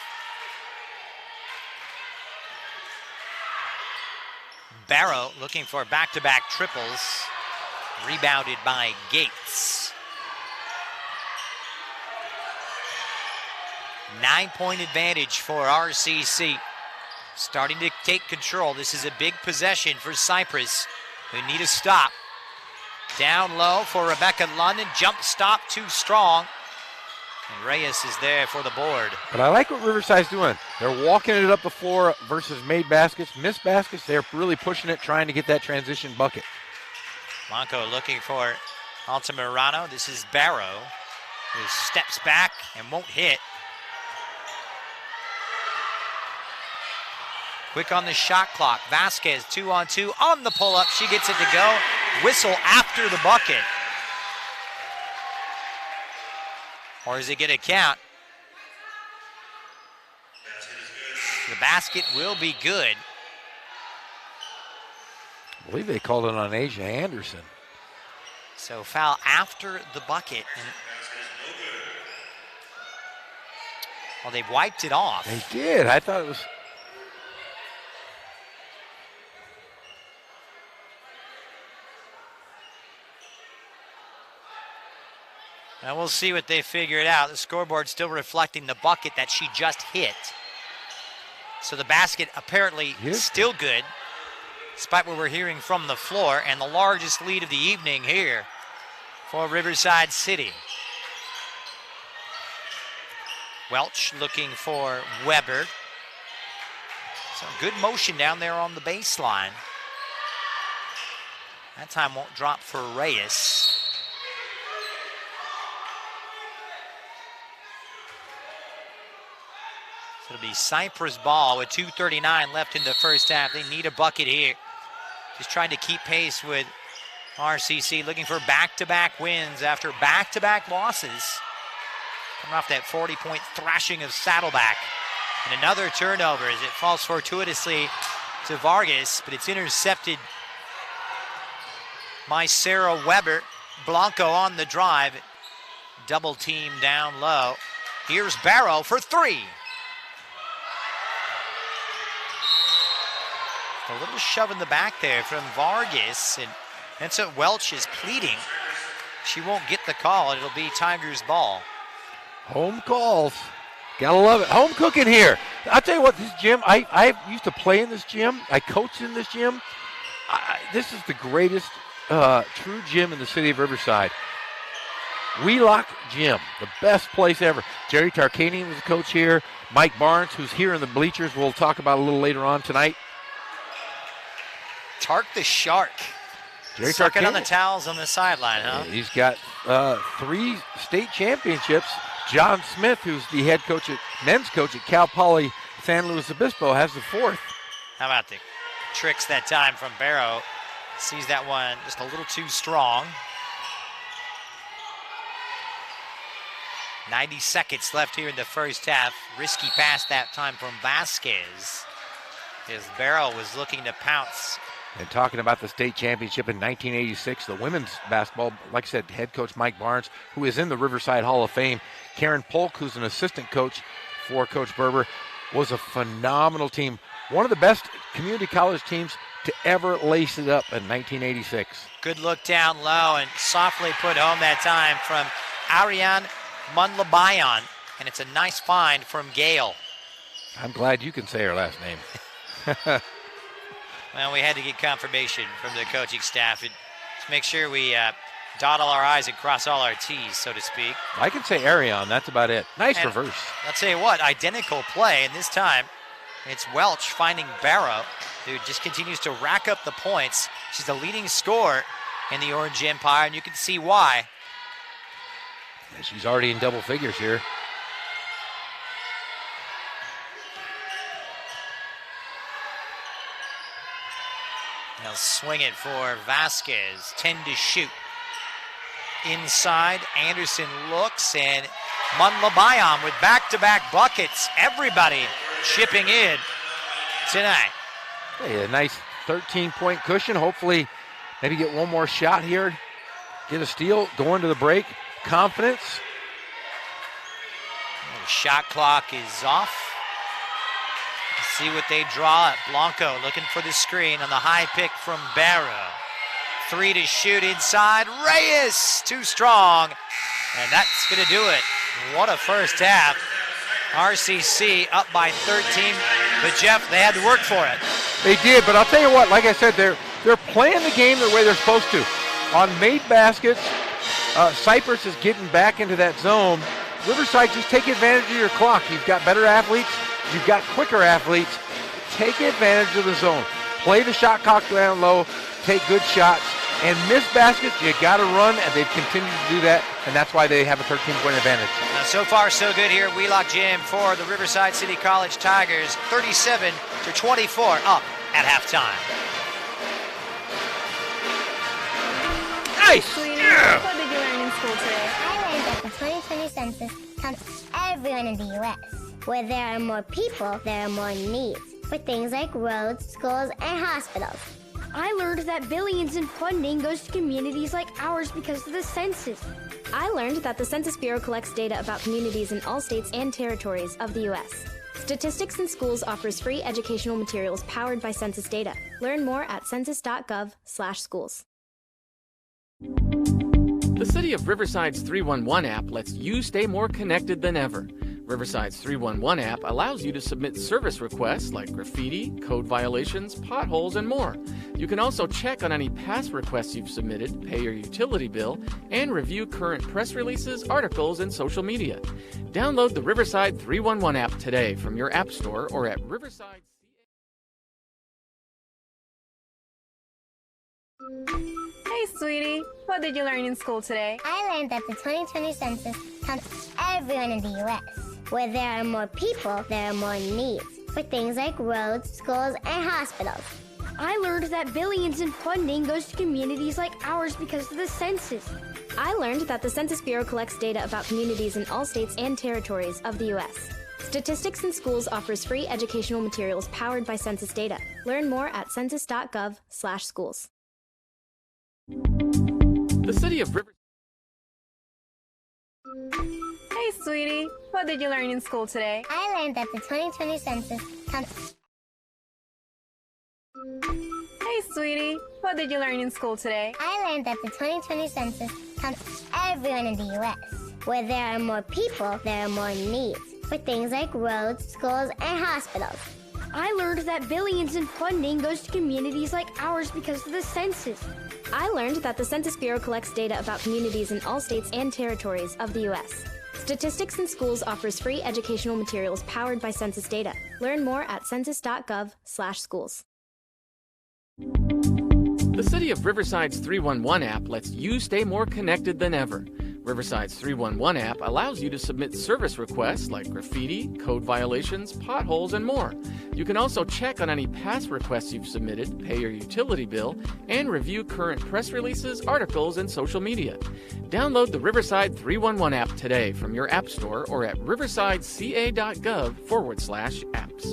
Barrow looking for back-to-back triples. Rebounded by Gates. 9-point advantage for RCC. Starting to take control. This is a big possession for Cypress, who need a stop. Down low for Rebecca London. Jump stop too strong. And Reyes is there for the board. But I like what Riverside's doing. They're walking it up the floor versus made baskets. Missed baskets, they're really pushing it, trying to get that transition bucket. Blanco looking for Altamirano. This is Barrow, who steps back and won't hit. Quick on the shot clock. Vasquez 2-on-2 on the pull-up. She gets it to go. Whistle after the bucket. Or is it going to count? The basket will be good. I believe they called it on Asia Anderson. So foul after the bucket. And well, they wiped it off. They did. I thought it was... And we'll see what they figure it out. The scoreboard still reflecting the bucket that she just hit. So the basket apparently still good, despite what we're hearing from the floor, and the largest lead of the evening here for Riverside City. Welch looking for Weber. Some good motion down there on the baseline. That time won't drop for Reyes. So it'll be Cypress ball with 2:39 left in the first half. They need a bucket here. Just trying to keep pace with RCC, looking for back-to-back wins after back-to-back losses. Coming off that 40-point thrashing of Saddleback. And another turnover as it falls fortuitously to Vargas, but it's intercepted by Sarah Weber. Blanco on the drive. Double team down low. Here's Barrow for three. A little shove in the back there from Vargas, and so Welch is pleading. She won't get the call, and it'll be Tigers ball. Home calls. Gotta love it. Home cooking here. I'll tell you what, this gym, I used to play in this gym. I coached in this gym. This is the greatest true gym in the city of Riverside. Wheelock Gym, the best place ever. Jerry Tarkanian was the coach here. Mike Barnes, who's here in the bleachers, we'll talk about a little later on tonight. Tark the Shark. Jerry Sucking Tarkanian on the towels on the sideline, huh? He's got 3 state championships. John Smith, who's the head coach men's coach at Cal Poly San Luis Obispo, has the 4th. How about the tricks that time from Barrow? Sees that one just a little too strong. 90 seconds left here in the first half. Risky pass that time from Vasquez, as Barrow was looking to pounce. And talking about the state championship in 1986, the women's basketball, like I said, head coach Mike Barnes, who is in the Riverside Hall of Fame. Karen Polk, who's an assistant coach for Coach Berber, was a phenomenal team. One of the best community college teams to ever lace it up in 1986. Good look down low and softly put home that time from Ariane Munlabayan. And it's a nice find from Gale. I'm glad you can say her last name. Well, we had to get confirmation from the coaching staff and to make sure we dot all our I's and cross all our T's, so to speak. I can say Ariane, that's about it. Nice And reverse. I'll tell you what, identical play, and this time it's Welch finding Barrow, who just continues to rack up the points. She's the leading scorer in the Orange Empire, and you can see why. She's already in double figures here. They'll swing it for Vasquez, 10 to shoot. Inside, Anderson looks, and Munlabayan with back-to-back buckets. Everybody chipping in tonight. Hey, a nice 13-point cushion. Hopefully, maybe get one more shot here. Get a steal, go into the break. Confidence. The shot clock is off. Let's see what they draw up. Blanco looking for the screen on the high pick from Barrow. 3 to shoot inside. Reyes, too strong. And that's going to do it. What a first half. RCC up by 13. But, Jeff, they had to work for it. They did, but I'll tell you what, like I said, they're playing the game the way they're supposed to. On made baskets, Cypress is getting back into that zone. Riverside, just take advantage of your clock. You've got better athletes. You've got quicker athletes. Take advantage of the zone. Play the shot clock down low. Take good shots. And miss baskets, you got to run, and they've continued to do that, and that's why they have a 13-point advantage. So far, so good here at Wheelock Gym for the Riverside City College Tigers. 37-24 up at halftime. Nice! Yeah. What did you learn in school today? I learned that the 2020 census counts everyone in the U.S. Where there are more people, there are more needs for things like roads, schools, and hospitals. I learned that billions in funding goes to communities like ours because of the census. I learned that the Census Bureau collects data about communities in all states and territories of the U.S. Statistics in Schools offers free educational materials powered by census data. Learn more at census.gov/schools. The City of Riverside's 311 app lets you stay more connected than ever. Riverside's 311 app allows you to submit service requests like graffiti, code violations, potholes, and more. You can also check on any past requests you've submitted, pay your utility bill, and review current press releases, articles, and social media. Download the Riverside 311 app today from your app store or at Riverside. Hey, sweetie. What did you learn in school today? I learned that the 2020 census counts everyone in the U.S. Where there are more people, there are more needs for things like roads, schools, and hospitals. I learned that billions in funding goes to communities like ours because of the census. I learned that the Census Bureau collects data about communities in all states and territories of the U.S. Statistics in Schools offers free educational materials powered by census data. Learn more at census.gov/schools. The City of Riverside. Hey, sweetie. What did you learn in school today? I learned that the 2020 census counts. Hey, sweetie. What did you learn in school today? I learned that the 2020 census counts everyone in the U.S. Where there are more people, there are more needs for things like roads, schools, and hospitals. I learned that billions in funding goes to communities like ours because of the census. I learned that the Census Bureau collects data about communities in all states and territories of the U.S. Statistics in Schools offers free educational materials powered by census data. Learn more at census.gov/schools. The City of Riverside's 311 app lets you stay more connected than ever. Riverside's 311 app allows you to submit service requests like graffiti, code violations, potholes, and more. You can also check on any past requests you've submitted, pay your utility bill, and review current press releases, articles, and social media. Download the Riverside 311 app today from your app store or at riversideca.gov/apps.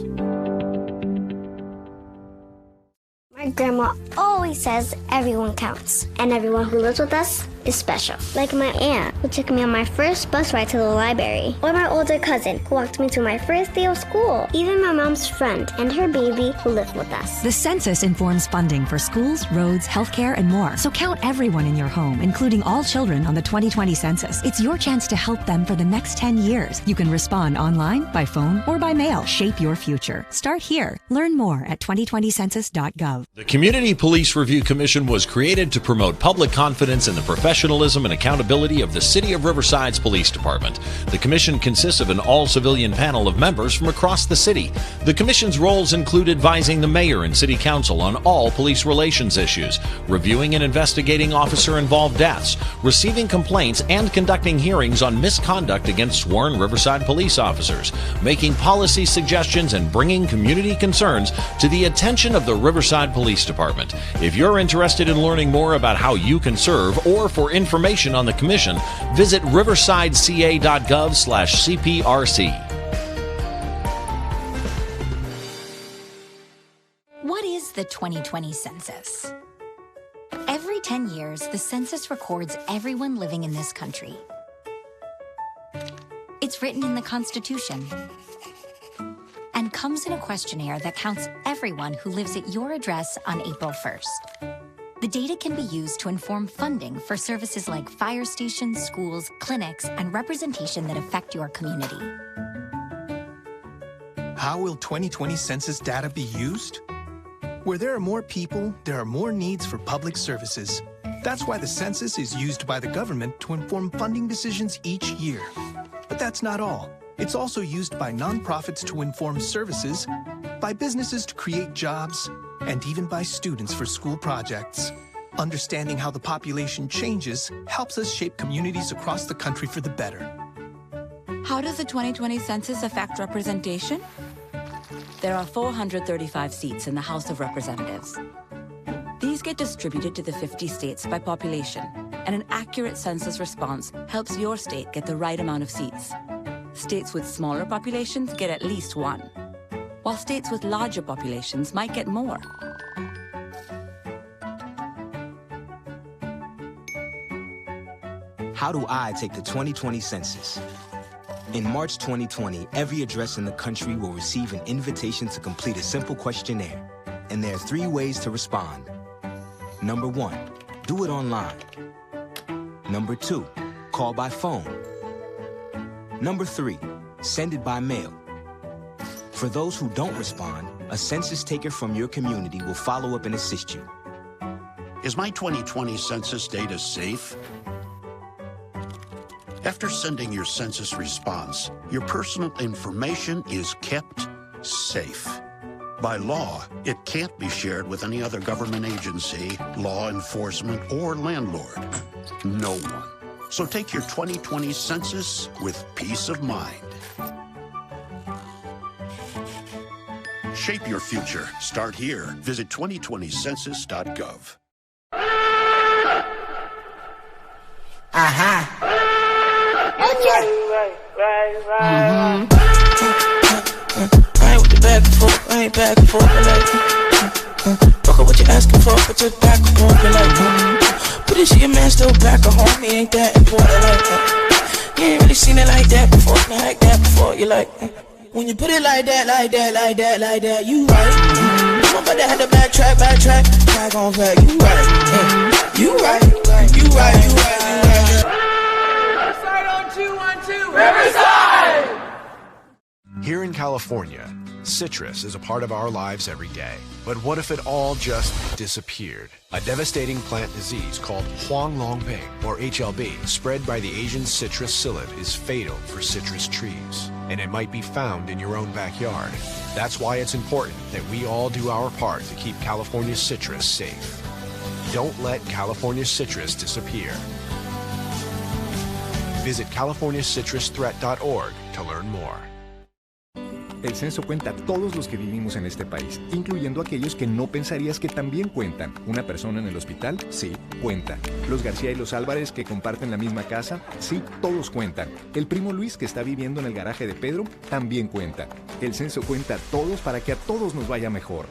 My grandma always says everyone counts, and everyone who lives with us is special. Like my aunt, who took me on my first bus ride to the library. Or my older cousin, who walked me to my first day of school. Even my mom's friend and her baby who live with us. The census informs funding for schools, roads, healthcare, and more. So count everyone in your home, including all children on the 2020 census. It's your chance to help them for the next 10 years. You can respond online, by phone, or by mail. Shape your future. Start here. Learn more at 2020census.gov. The Community Police Review Commission was created to promote public confidence in the professionalism and accountability of the City of Riverside's Police Department. The commission consists of an all-civilian panel of members from across the city. The commission's roles include advising the mayor and city council on all police relations issues, reviewing and investigating officer-involved deaths, receiving complaints, and conducting hearings on misconduct against sworn Riverside police officers, making policy suggestions, and bringing community concerns to the attention of the Riverside Police Department. If you're interested in learning more about how you can serve or for information on the commission, visit riversideca.gov/CPRC. What is the 2020 census? Every 10 years, the census records everyone living in this country. It's written in the Constitution and comes in a questionnaire that counts everyone who lives at your address on April 1st. The data can be used to inform funding for services like fire stations, schools, clinics, and representation that affect your community. How will 2020 census data be used? Where there are more people, there are more needs for public services. That's why the census is used by the government to inform funding decisions each year. But that's not all. It's also used by nonprofits to inform services, by businesses to create jobs, and even by students for school projects. Understanding how the population changes helps us shape communities across the country for the better. How does the 2020 census affect representation? There are 435 seats in the House of Representatives. These get distributed to the 50 states by population, and an accurate census response helps your state get the right amount of seats. States with smaller populations get at least one, while states with larger populations might get more. How do I take the 2020 census? In March 2020, every address in the country will receive an invitation to complete a simple questionnaire. And there are 3 ways to respond. Number 1, do it online. Number 2, call by phone. Number 3, send it by mail. For those who don't respond, a census taker from your community will follow up and assist you. Is my 2020 census data safe? After sending your census response, your personal information is kept safe. By law, it can't be shared with any other government agency, law enforcement, or landlord. No one. So take your 2020 census with peace of mind. Shape your future. Start here. Visit 2020census.gov. Okay. I ain't with the back and forth, I ain't back and forth, I like fuck up what you asking for, but just back and forth, I like but is your man still back at home? He ain't that important, I like that. You ain't really seen it like that before, not like that before, you like when you put it like that, like that, like that, like that, you right. My brother had to backtrack, back on back, you right, you right, you right, you right. Riverside! Here in California, citrus is a part of our lives every day. But what if it all just disappeared? A devastating plant disease called Huanglongbing, or HLB, spread by the Asian citrus psyllid, is fatal for citrus trees, and it might be found in your own backyard. That's why it's important that we all do our part to keep California citrus safe. Don't let California citrus disappear. Visit CaliforniaCitrusThreat.org to learn more. El censo cuenta a todos los que vivimos en este país, incluyendo aquellos que no pensarías que también cuentan. ¿Una persona en el hospital? Sí, cuenta. ¿Los García y los Álvarez que comparten la misma casa? Sí, todos cuentan. ¿El primo Luis que está viviendo en el garaje de Pedro? También cuenta. El censo cuenta a todos para que a todos nos vaya mejor.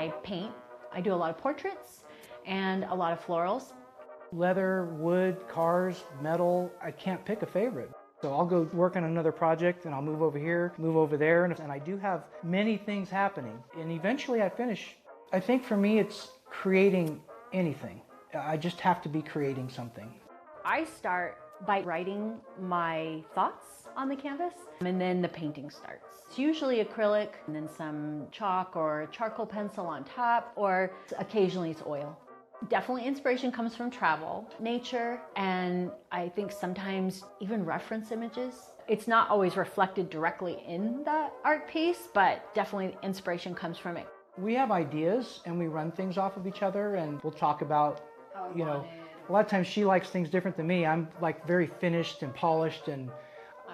I paint. I do a lot of portraits and a lot of florals. Leather, wood, cars, metal, I can't pick a favorite. So I'll go work on another project and I'll move over here, move over there, and I do have many things happening. And eventually I finish. I think for me it's creating anything. I just have to be creating something. I start by writing my thoughts on the canvas, and then the painting starts. It's usually acrylic, and then some chalk or charcoal pencil on top, or occasionally it's oil. Definitely inspiration comes from travel, nature, and I think sometimes even reference images. It's not always reflected directly in the art piece, but definitely inspiration comes from it. We have ideas and we run things off of each other, and we'll talk about, you know, a lot of times she likes things different than me. I'm like very finished and polished, and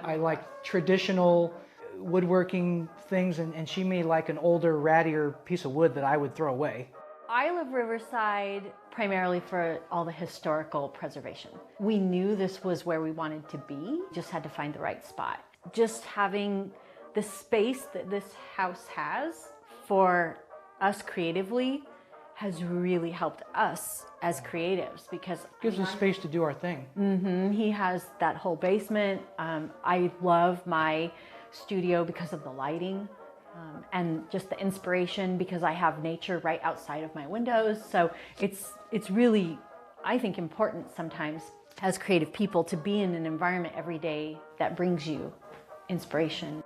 I like traditional woodworking things, and she may like an older, rattier piece of wood that I would throw away. I love Riverside primarily for all the historical preservation. We knew this was where we wanted to be, just had to find the right spot. Just having the space that this house has for us creatively has really helped us as creatives, because gives us space to do our thing. He has that whole basement. I love my studio because of the lighting and just the inspiration, because I have nature right outside of my windows. So it's really, I think, important sometimes as creative people to be in an environment every day that brings you inspiration.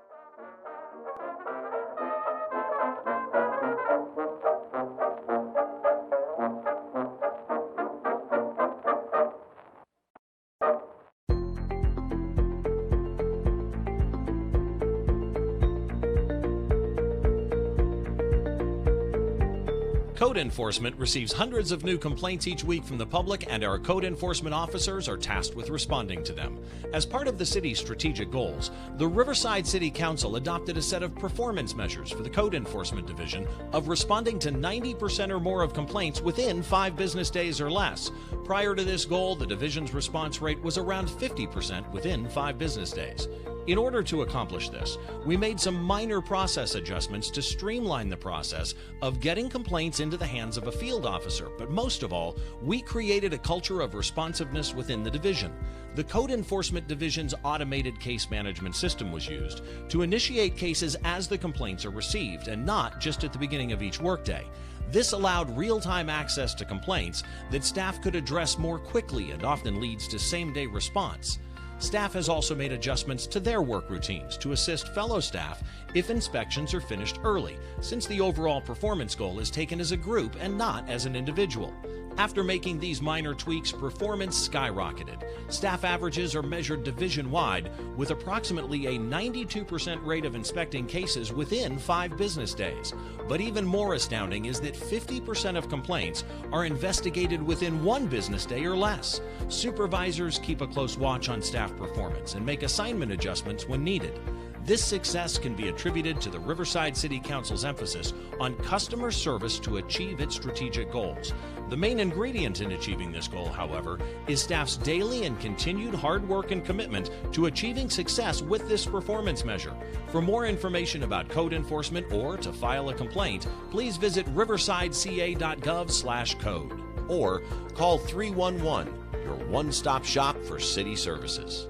Code enforcement receives hundreds of new complaints each week from the public, and our code enforcement officers are tasked with responding to them. As part of the city's strategic goals, the Riverside City Council adopted a set of performance measures for the Code Enforcement Division of responding to 90% or more of complaints within 5 business days or less. Prior to this goal, the division's response rate was around 50% within 5 business days. In order to accomplish this, we made some minor process adjustments to streamline the process of getting complaints into the hands of a field officer, but most of all, we created a culture of responsiveness within the division. The Code Enforcement Division's automated case management system was used to initiate cases as the complaints are received, and not just at the beginning of each workday. This allowed real-time access to complaints that staff could address more quickly and often leads to same-day response. Staff has also made adjustments to their work routines to assist fellow staff if inspections are finished early, since the overall performance goal is taken as a group and not as an individual. After making these minor tweaks, performance skyrocketed. Staff averages are measured division-wide, with approximately a 92% rate of inspecting cases within 5 business days. But even more astounding is that 50% of complaints are investigated within 1 business day or less. Supervisors keep a close watch on staff performance and make assignment adjustments when needed. This success can be attributed to the Riverside City Council's emphasis on customer service to achieve its strategic goals. The main ingredient in achieving this goal, however, is staff's daily and continued hard work and commitment to achieving success with this performance measure. For more information about code enforcement or to file a complaint, please visit riversideca.gov/code or call 311, your one-stop shop for city services.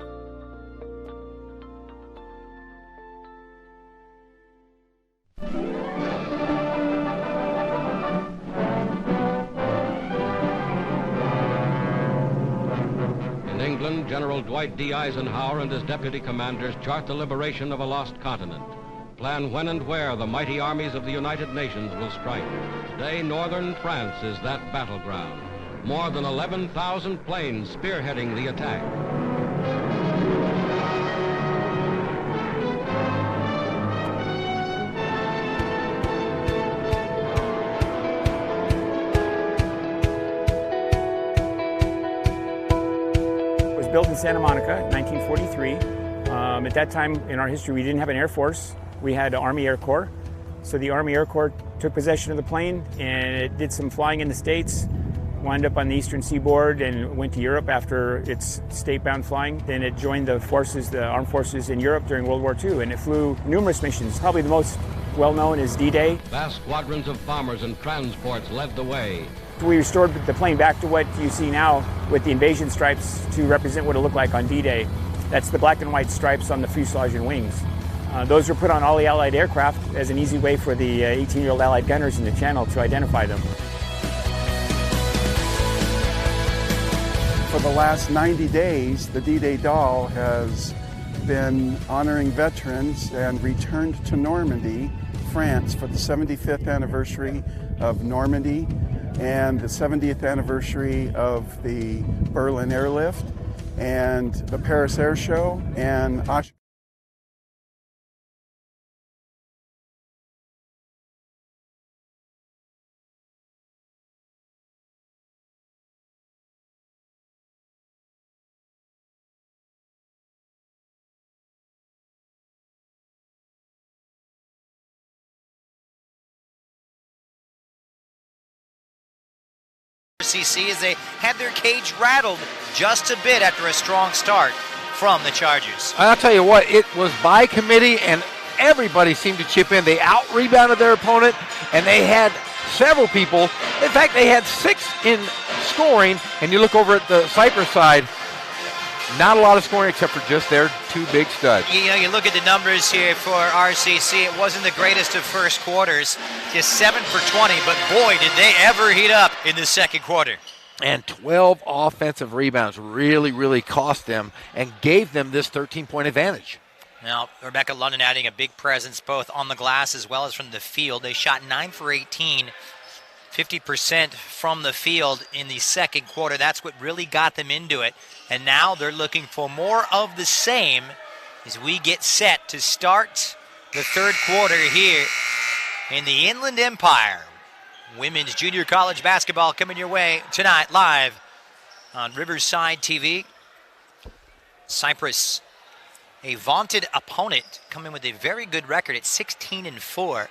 General Dwight D. Eisenhower and his deputy commanders chart the liberation of a lost continent. Plan when and where the mighty armies of the United Nations will strike. Today, northern France is that battleground. More than 11,000 planes spearheading the attack. Built in Santa Monica, 1943. At that time in our history, we didn't have an Air Force. We had an Army Air Corps. So the Army Air Corps took possession of the plane, and it did some flying in the States, wound up on the eastern seaboard and went to Europe after its state-bound flying. Then it joined the forces, the armed forces in Europe during World War II, and it flew numerous missions. Probably the most well known as D-Day. Vast squadrons of bombers and transports led the way. We restored the plane back to what you see now with the invasion stripes to represent what it looked like on D-Day. That's the black and white stripes on the fuselage and wings. Those were put on all the Allied aircraft as an easy way for the 18-year-old Allied gunners in the channel to identify them. For the last 90 days, the D-Day doll has been honoring veterans and returned to Normandy, France, for the 75th anniversary of Normandy and the 70th anniversary of the Berlin Airlift and the Paris Air Show and RCC as they had their cage rattled just a bit after a strong start from the Chargers. I'll tell you what, it was by committee and everybody seemed to chip in. They out-rebounded their opponent and they had several people. In fact, they had 6 in scoring, and you look over at the Cypress side, not a lot of scoring except for just their 2 big studs. You know, you look at the numbers here for RCC, it wasn't the greatest of first quarters, just 7 for 20, but boy, did they ever heat up in the second quarter. And 12 offensive rebounds really, really cost them and gave them this 13-point advantage. Now, Rebecca London adding a big presence both on the glass as well as from the field. They shot 9 for 18, 50% from the field in the second quarter. That's what really got them into it. And now they're looking for more of the same as we get set to start the third quarter here in the Inland Empire. Women's junior college basketball coming your way tonight live on Riverside TV. Cypress, a vaunted opponent, coming with a very good record at 16-4.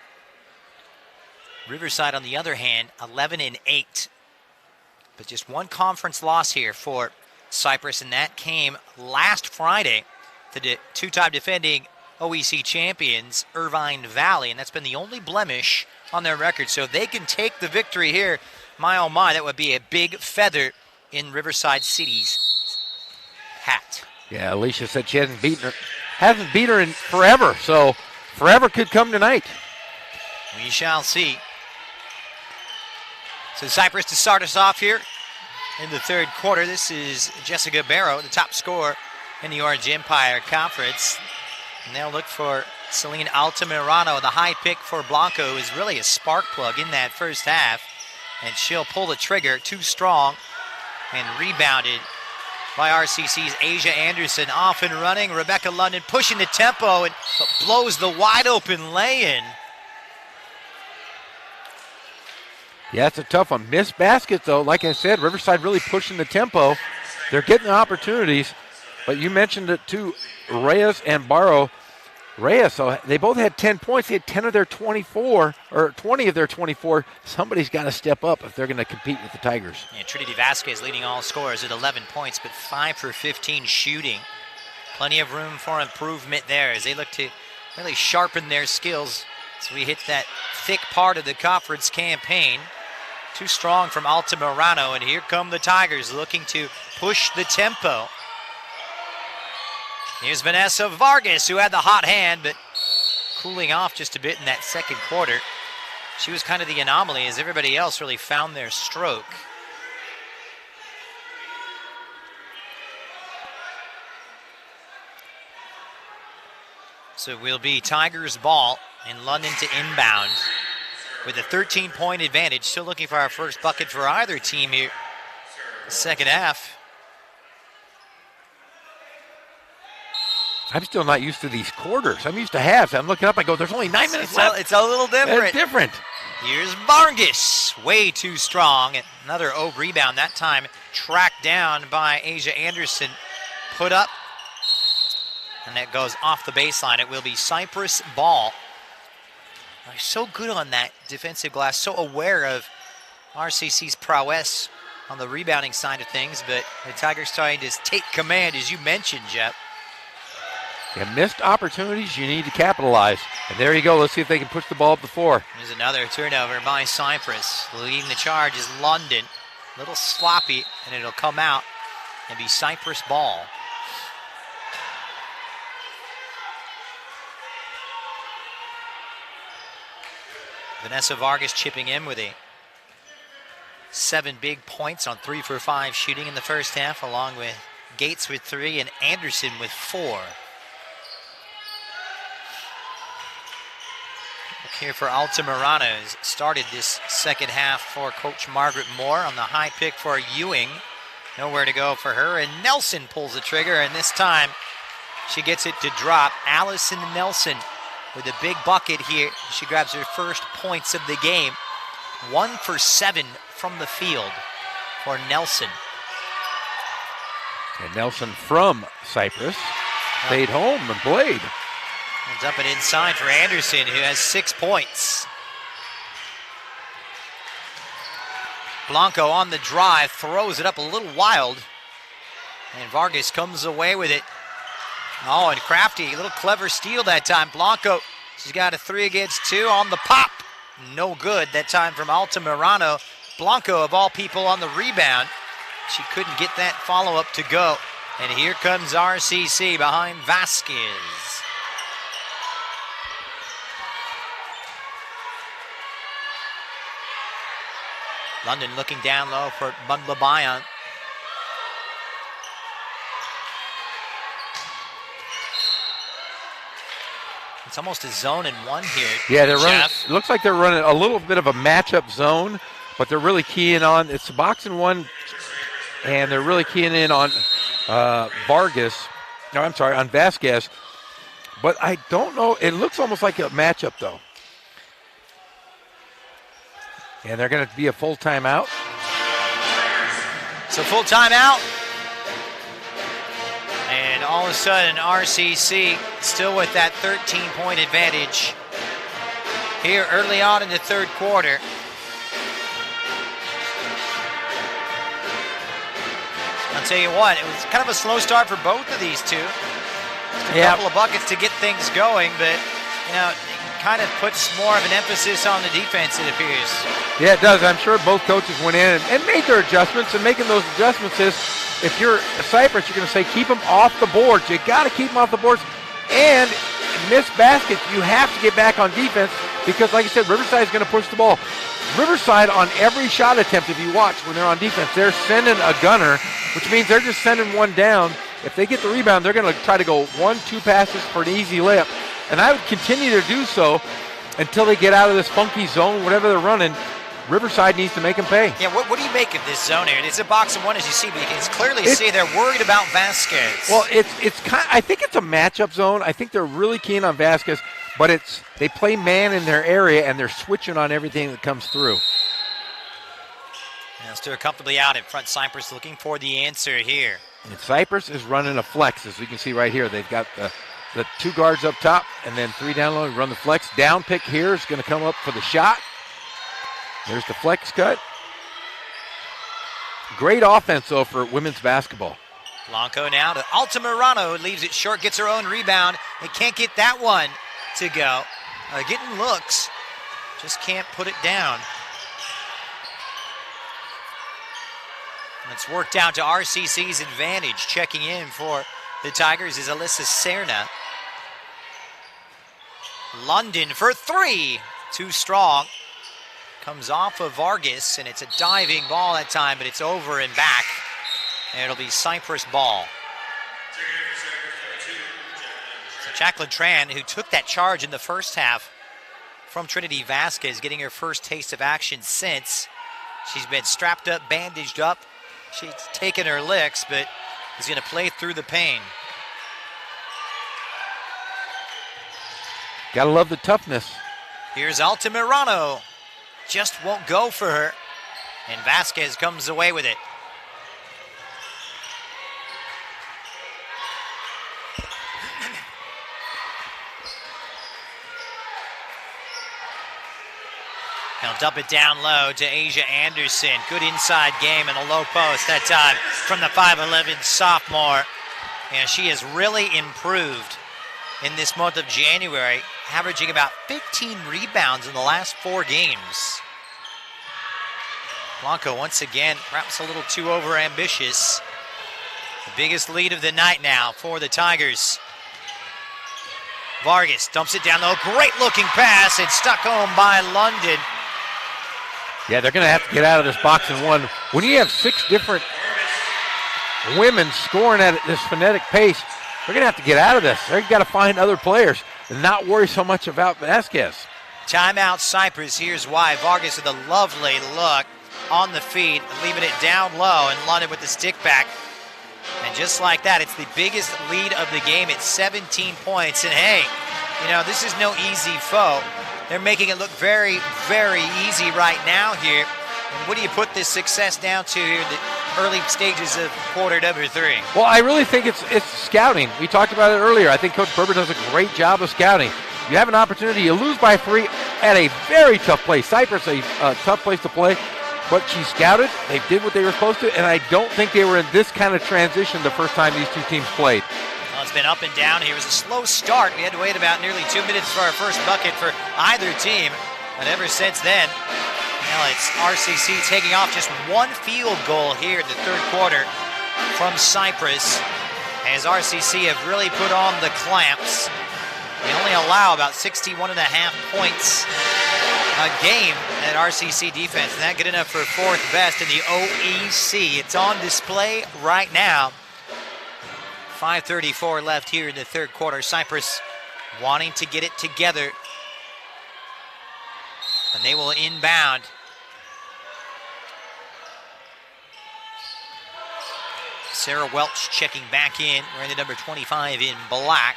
Riverside, on the other hand, 11-8. But just one conference loss here for Cypress, and that came last Friday to the 2-time defending OEC champions, Irvine Valley, and that's been the only blemish on their record. So they can take the victory here. My oh my, that would be a big feather in Riverside City's hat. Yeah, Alicia said she hasn't beat her in forever, so forever could come tonight. We shall see. So Cypress to start us off here in the third quarter. This is Jessica Barrow, the top scorer in the Orange Empire Conference. And they'll look for Celine Altamirano. The high pick for Blanco is really a spark plug in that first half. And she'll pull the trigger, too strong, and rebounded by RCC's Asia Anderson. Off and running, Rebecca London pushing the tempo and blows the wide open lay-in. Yeah, it's a tough one. Missed basket, though. Like I said, Riverside really pushing the tempo. They're getting the opportunities. But you mentioned it, too, Reyes and Barrow. Reyes, so they both had 10 points. They had 10 of their 24, or 20 of their 24. Somebody's got to step up if they're going to compete with the Tigers. Yeah, Trinity Vasquez leading all scorers at 11 points, but 5 for 15 shooting. Plenty of room for improvement there as they look to really sharpen their skills as we hit that thick part of the conference campaign. Too strong from Altamirano, and here come the Tigers looking to push the tempo. Here's Vanessa Vargas, who had the hot hand, but cooling off just a bit in that second quarter. She was kind of the anomaly as everybody else really found their stroke. So it will be Tigers ball and London to inbound with a 13-point advantage. Still looking for our first bucket for either team here. Second half. I'm still not used to these quarters. I'm used to halves. I'm looking up, I go, there's only 9 minutes left. It's a little different. It's different. Here's Vargas, way too strong. Another rebound, that time tracked down by Asia Anderson. Put up, and that goes off the baseline. It will be Cypress ball. They're so good on that defensive glass, so aware of RCC's prowess on the rebounding side of things, but the Tigers trying to take command, as you mentioned, Jeff. And missed opportunities you need to capitalize. And there you go. Let's see if they can push the ball up the floor. There's another turnover by Cypress. Leading the charge is London. A little sloppy, and it'll come out and be Cypress ball. Vanessa Vargas chipping in with 7 big points on 3 for 5 shooting in the first half, along with Gates with 3 and Anderson with 4. Here for Altamirano, has started this second half for Coach Margaret Moore on the high pick for Ewing. Nowhere to go for her, and Nelson pulls the trigger, and this time she gets it to drop. Allison Nelson with a big bucket here. She grabs her first points of the game. 1 for 7 from the field for Nelson. And Nelson from Cypress stayed home and played. Ends up and inside for Anderson, who has 6 points. Blanco on the drive, throws it up a little wild. And Vargas comes away with it. Oh, and Crafty, a little clever steal that time. Blanco, she's got a 3 against 2 on the pop. No good that time from Altamirano. Blanco, of all people, on the rebound. She couldn't get that follow-up to go. And here comes RCC behind Vasquez. London looking down low for Mundlabayan. It's almost a zone and 1 here. Yeah, they're running. Jeff. It looks like they're running a little bit of a matchup zone, but they're really keying on. It's a box and 1, and they're really keying in on Vargas. No, I'm sorry, on Vasquez. But I don't know. It looks almost like a matchup though. And they're going to be a full timeout. So full timeout. And all of a sudden, RCC still with that 13-point advantage here early on in the third quarter. I'll tell you what, it was kind of a slow start for both of these two. Just a couple of buckets to get things going, but, you know, kind of puts more of an emphasis on the defense, it appears. Yeah, it does. I'm sure both coaches went in and made their adjustments, and making those adjustments is, if you're Cypress, you're going to say keep them off the boards. You got to keep them off the boards. And miss baskets, you have to get back on defense because, like I said, Riverside is going to push the ball. Riverside, on every shot attempt, if you watch when they're on defense, they're sending a gunner, which means they're just sending one down. If they get the rebound, they're going to try to go 1-2 passes for an easy layup. And I would continue to do so until they get out of this funky zone, whatever they're running. Riverside needs to make them pay. Yeah, what do you make of this zone here? It's a box and 1, as you see, but you can clearly see they're worried about Vasquez. Well, it's kind of, I think it's a matchup zone. I think they're really keen on Vasquez, but they play man in their area, and they're switching on everything that comes through. Now Stewart comfortably out in front. Cypress looking for the answer here. And Cypress is running a flex, as we can see right here. They've got the 2 guards up top, and then 3 down low. Run the flex. Down pick here is going to come up for the shot. There's the flex cut. Great offense, though, for women's basketball. Blanco now to Altamirano, leaves it short, gets her own rebound, and can't get that one to go. Getting looks, just can't put it down. And it's worked out to RCC's advantage. Checking in for the Tigers is Alyssa Serna. London for 3, too strong. Comes off of Vargas, and it's a diving ball that time, but it's over and back. And it'll be Cypress ball. So Jacqueline Tran, who took that charge in the first half from Trinity Vasquez, getting her first taste of action since. She's been strapped up, bandaged up. She's taken her licks, but is going to play through the pain. Gotta love the toughness. Here's Altamirano. Just won't go for her. And Vasquez comes away with it. He'll dump it down low to Asia Anderson. Good inside game in a low post that time from the 5'11 sophomore. And she has really improved in this month of January, averaging about 15 rebounds in the last 4 games. Blanco once again, perhaps a little too overambitious. The biggest lead of the night now for the Tigers. Vargas dumps it down low. Great looking pass and stuck home by London. Yeah, they're going to have to get out of this box and one. When you have 6 different women scoring at this frenetic pace, they're going to have to get out of this. They've got to find other players and not worry so much about Vasquez. Timeout Cypress. Here's why. Vargas with a lovely look on the feed, leaving it down low, and London with the stick back. And just like that, it's the biggest lead of the game. It's 17 points. And hey, you know, this is no easy foe. They're making it look very, very easy right now here. And what do you put this success down to here in the early stages of quarter number 3? Well, I really think it's scouting. We talked about it earlier. I think Coach Berber does a great job of scouting. You have an opportunity. You lose by 3 at a very tough place. Cypress, a tough place to play. But she scouted. They did what they were supposed to. And I don't think they were in this kind of transition the first time these 2 teams played. Well, it's been up and down here. It was a slow start. We had to wait about nearly 2 minutes for our first bucket for either team. But ever since then, well, it's RCC taking off just 1 field goal here in the third quarter from Cypress, as RCC have really put on the clamps. They only allow about 61.5 points a game at RCC defense, and that good enough for 4th best in the OEC. It's on display right now. 5:34 left here in the third quarter. Cypress wanting to get it together, and they will inbound. Sarah Welch checking back in, wearing the number 25 in black.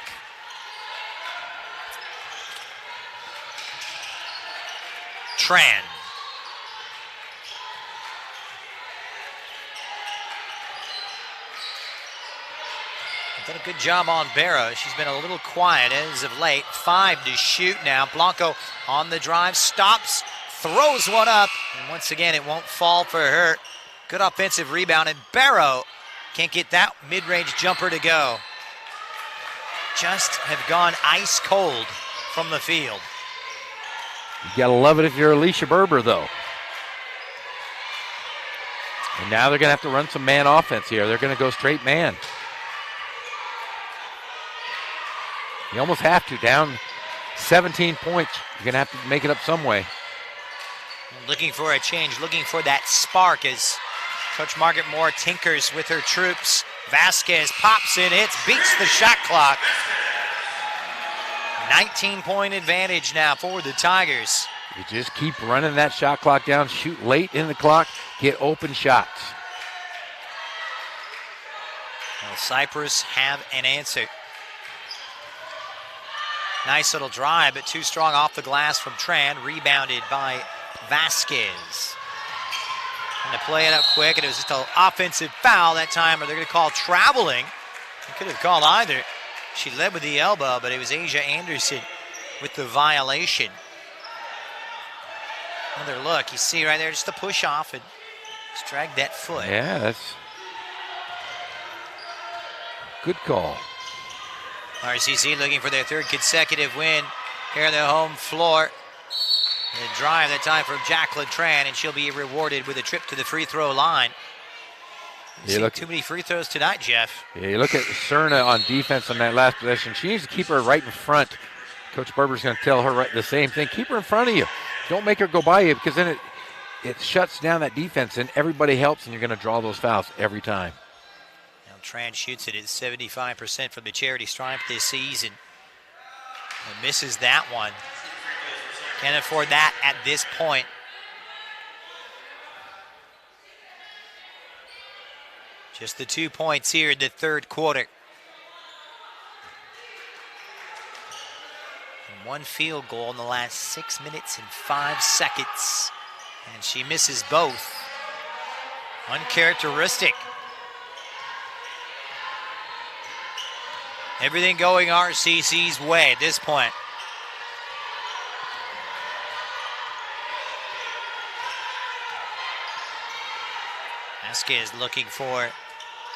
Tran. Done a good job on Barra. She's been a little quiet as of late. 5 to shoot now. Blanco on the drive, stops, throws one up, and once again it won't fall for her. Good offensive rebound, and Barrow can't get that mid-range jumper to go. Just have gone ice cold from the field. You gotta love it if you're Alicia Berber, though. And now they're gonna have to run some man offense here. They're gonna go straight man. You almost have to. Down 17 points. You're gonna have to make it up some way. Looking for a change, looking for that spark as Coach Margaret Moore tinkers with her troops. Vasquez pops in, hits, beats the shot clock. 19-point advantage now for the Tigers. You just keep running that shot clock down, shoot late in the clock, get open shots. Well, Cypress have an answer. Nice little drive, but too strong off the glass from Tran, rebounded by Vasquez. And to play it up quick, and it was just an offensive foul that time, or they're going to call traveling. They could have called either. She led with the elbow, but it was Asia Anderson with the violation. Another look, you see right there, just a push off and just drag that foot. Yeah, that's good call. RCC looking for their 3rd consecutive win here on the home floor. The drive that time from Jacqueline Tran, and she'll be rewarded with a trip to the free throw line. Too many free throws tonight, Jeff. Yeah, you look at Cerna on defense on that last possession. She needs to keep her right in front. Coach Berber's going to tell her the same thing. Keep her in front of you. Don't make her go by you, because then it shuts down that defense, and everybody helps, and you're going to draw those fouls every time. Now Tran shoots it at 75% from the charity stripe this season. And misses that one. Can't afford that at this point. Just the 2 points here in the third quarter. And 1 field goal in the last 6 minutes and 5 seconds. And she misses both. Uncharacteristic. Everything going RCC's way at this point. Vasquez looking for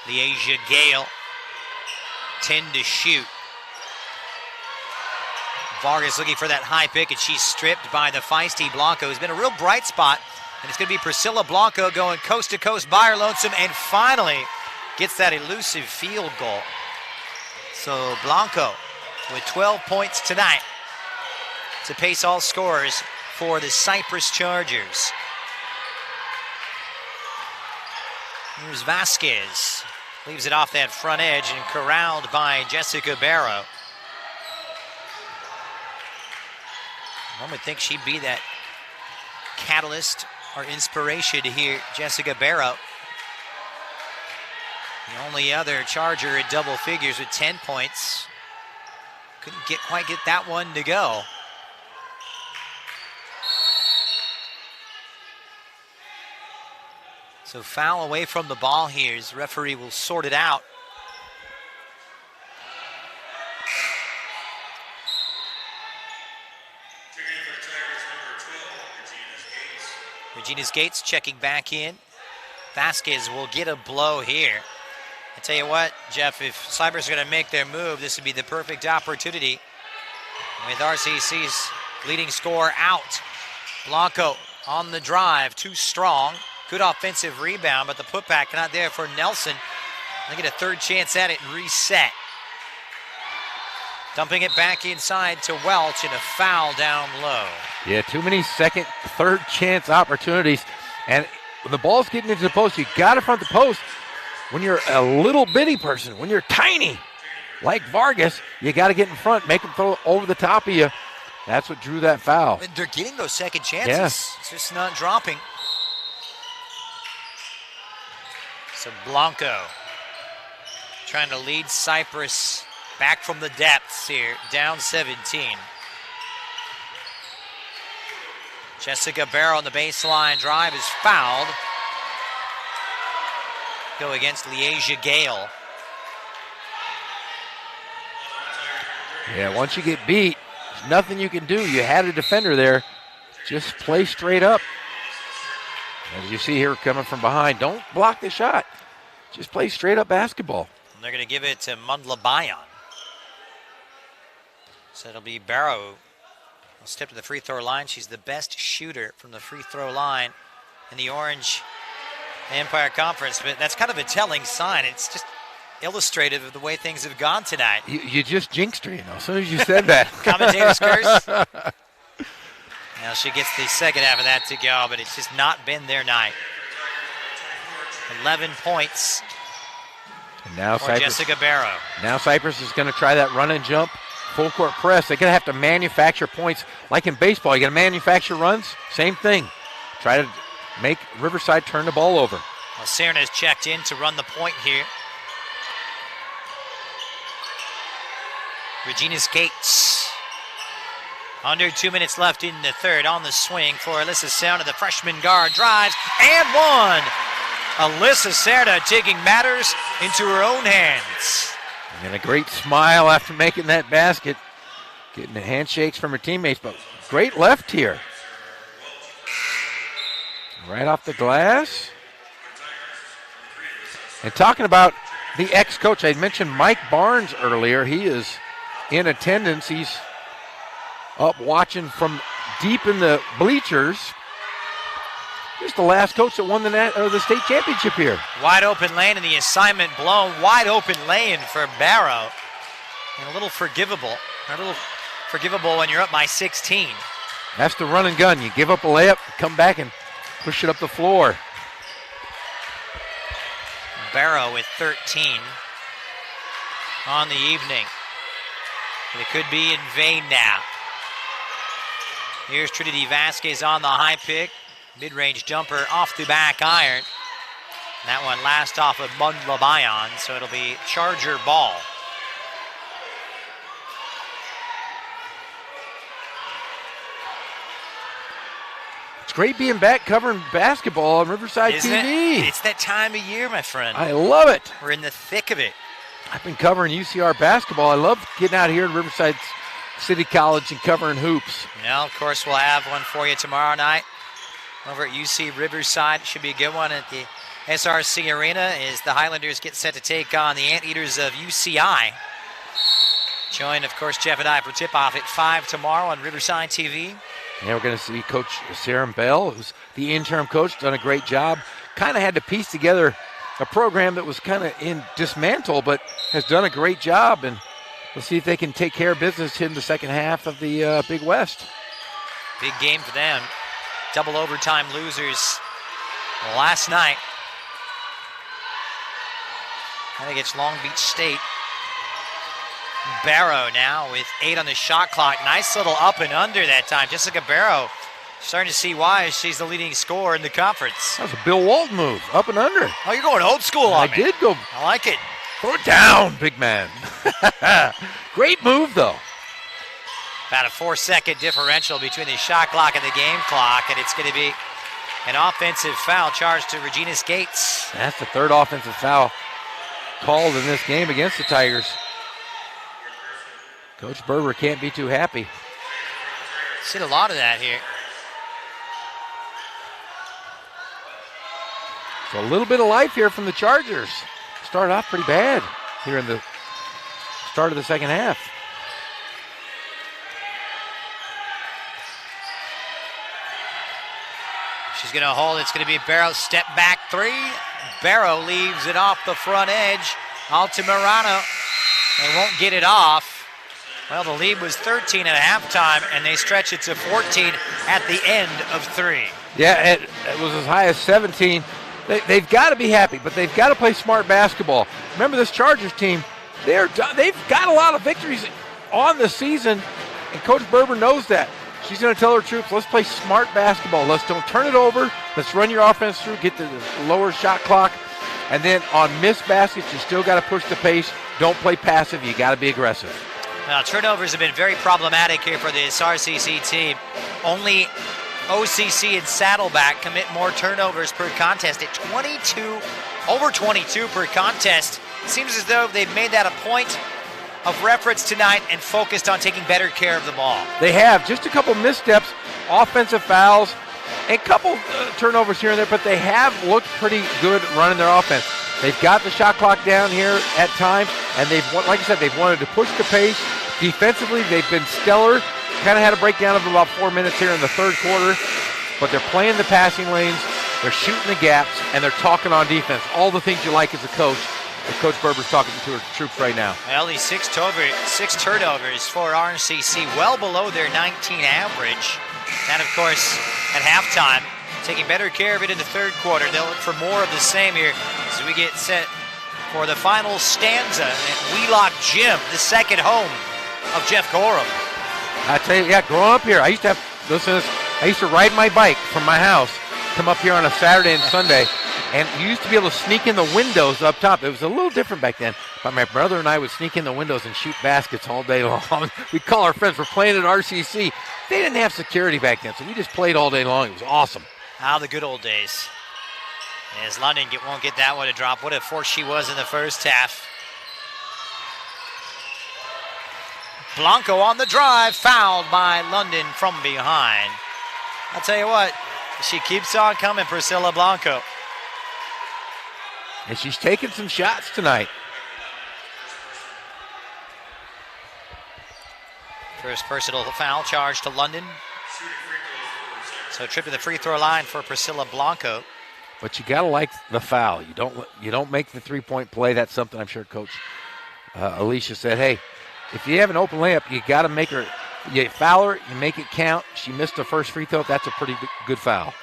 the Asia Gale. 10 to shoot. Vargas looking for that high pick, and she's stripped by the feisty Blanco, who's been a real bright spot. And it's going to be Priscilla Blanco going coast to coast by her lonesome, and finally gets that elusive field goal. So Blanco with 12 points tonight to pace all scorers for the Cypress Chargers. Here's Vasquez. Leaves it off that front edge and corralled by Jessica Barrow. One would think she'd be that catalyst or inspiration to hear Jessica Barrow. The only other Charger at double figures with 10 points. Couldn't quite get that one to go. So foul away from the ball here as the referee will sort it out. Regina's Gates checking back in. Vasquez will get a blow here. I tell you what, Jeff, if Cypress are going to make their move, this would be the perfect opportunity. With RCC's leading scorer out. Blanco on the drive, too strong. Good offensive rebound, but the putback not there for Nelson. They get a third chance at it and reset. Dumping it back inside to Welch and a foul down low. Yeah, too many second, third chance opportunities. And when the ball's getting into the post, you got to front the post. When you're a little bitty person, when you're tiny, like Vargas, you got to get in front, make them throw over the top of you. That's what drew that foul. And they're getting those second chances. Yes. It's just not dropping. So Blanco trying to lead Cypress back from the depths here, down 17. Jessica Barrow on the baseline drive is fouled. Go against Leasia Gale. Yeah, once you get beat, there's nothing you can do. You had a defender there. Just play straight up. As you see here coming from behind, don't block the shot. Just play straight up basketball. And they're going to give it to Mundla Bayan. So it'll be Barrow. Will step to the free throw line. She's the best shooter from the free throw line in the Orange Empire Conference. But that's kind of a telling sign. It's just illustrative of the way things have gone tonight. You just jinxed her, you know, as soon as you said that. Commentator's curse. Now she gets the second half of that to go, but it's just not been their night. 11 points And now for Cypress, Jessica Barrow. Now Cypress is going to try that run and jump, full court press. They're going to have to manufacture points. Like in baseball, you got to manufacture runs. Same thing. Try to make Riverside turn the ball over. Well, Serna's checked in to run the point here. Regina's Gates. Under 2 minutes left in the third. On the swing for Alyssa Serna, the freshman guard, drives and one. Alyssa Serna taking matters into her own hands. And a great smile after making that basket. Getting the handshakes from her teammates, but great left here. Right off the glass. And talking about the ex-coach, I mentioned Mike Barnes earlier. He is in attendance. He's up watching from deep in the bleachers. He's the last coach that won the state championship here. Wide open lane and the assignment blown. Wide open lane for Barrow. And a little forgivable. When you're up by 16. That's the run and gun. You give up a layup, come back and push it up the floor. Barrow with 13 on the evening. But it could be in vain now. Here's Trinity Vasquez on the high pick. Mid-range jumper off the back iron. That one last off of Mundla Bayan, so it'll be Charger ball. It's great being back covering basketball on Riverside TV. It's that time of year, my friend. I love it. We're in the thick of it. I've been covering UCR basketball. I love getting out here at Riverside City College and covering hoops. Well, of course, we'll have one for you tomorrow night over at UC Riverside. Should be a good one at the SRC Arena as the Highlanders get set to take on the Anteaters of UCI. Join, of course, Jeff and I for tip-off at 5 tomorrow on Riverside TV. Yeah, we're going to see Coach Sarah Bell, who's the interim coach, done a great job. Kind of had to piece together a program that was kind of in dismantle, but has done a great job. And we'll see if they can take care of business in the second half of the Big West. Big game for them. Double overtime losers last night. I think it's Long Beach State. Barrow now with 8 on the shot clock. Nice little up and under that time. Jessica Barrow starting to see why she's the leading scorer in the conference. That was a Bill Walton move, up and under. Oh, you're going old school on me. I did go. I like it. Throw it down, big man. Great move, though. About a 4-second differential between the shot clock and the game clock, and it's going to be an offensive foul charged to Regina Skates. That's the third offensive foul called in this game against the Tigers. Coach Berber can't be too happy. Seen a lot of that here. So a little bit of life here from the Chargers. Started off pretty bad here in the start of the second half. She's going to hold. It's going to be Barrow step back 3. Barrow leaves it off the front edge. Altamirano. They won't get it off. Well, the lead was 13 at halftime, and they stretch it to 14 at the end of 3. Yeah, it was as high as 17. They've got to be happy, but they've got to play smart basketball. Remember, this Chargers team, they've got a lot of victories on the season, and Coach Berber knows that. She's going to tell her troops, let's play smart basketball. Let's don't turn it over. Let's run your offense through, get to the lower shot clock, and then on missed baskets, you still got to push the pace. Don't play passive. You got to be aggressive. Now, turnovers have been very problematic here for this RCC team. Only OCC and Saddleback commit more turnovers per contest at over 22 per contest. Seems as though they've made that a point of reference tonight and focused on taking better care of the ball. They have just a couple missteps, offensive fouls, and a couple turnovers here and there, but they have looked pretty good running their offense. They've got the shot clock down here at times, and they've, like I said, they've wanted to push the pace. Defensively, they've been stellar. Kind of had a breakdown of about 4 minutes here in the third quarter, but they're playing the passing lanes, they're shooting the gaps, and they're talking on defense. All the things you like as a coach. And Coach Berber's talking to her troops right now. Well, these 6 turnovers for RCC, well below their 19 average. And, of course, at halftime, taking better care of it in the third quarter. They'll look for more of the same here as we get set for the final stanza at Wheelock Gym, the second home of Jeff Gorham. I tell you, yeah, growing up here, I used to ride my bike from my house, come up here on a Saturday and Sunday, and you used to be able to sneak in the windows up top. It was a little different back then, but my brother and I would sneak in the windows and shoot baskets all day long. We'd call our friends, we're playing at RCC. They didn't have security back then, so we just played all day long. It was awesome. Ah, the good old days. As London won't get that one to drop. What a force she was in the first half. Blanco on the drive, fouled by London from behind. I'll tell you what, she keeps on coming, Priscilla Blanco. And she's taking some shots tonight. First personal foul charge to London. So a trip to the free throw line for Priscilla Blanco. But you gotta like the foul. You don't make the 3-point play. That's something I'm sure Coach Alicia said. Hey, if you have an open layup, you gotta make her. You foul her, you make it count. She missed the first free throw. That's a pretty good foul.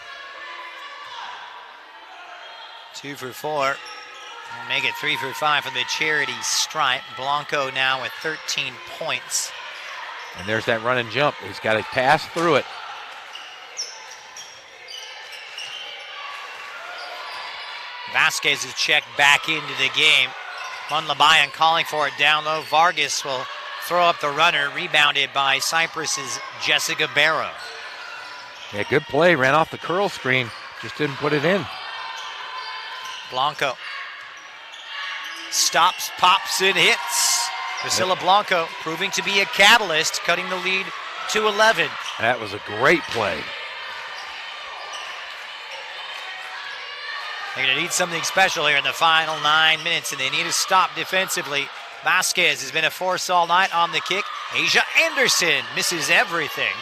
2 for 4. We'll make it 3 for 5 from the charity stripe. Blanco now with 13 points. And there's that run and jump. He's got to pass through it. Vasquez is checked back into the game. Munlabayan calling for it down low. Vargas will throw up the runner, rebounded by Cypress's Jessica Barrow. Yeah, good play. Ran off the curl screen. Just didn't put it in. Blanco stops, pops, and hits. Priscilla Blanco proving to be a catalyst, cutting the lead to 11. That was a great play. They're going to need something special here in the final 9 minutes, and they need to stop defensively Vasquez has been a force all night on the kick. Asia Anderson misses everything.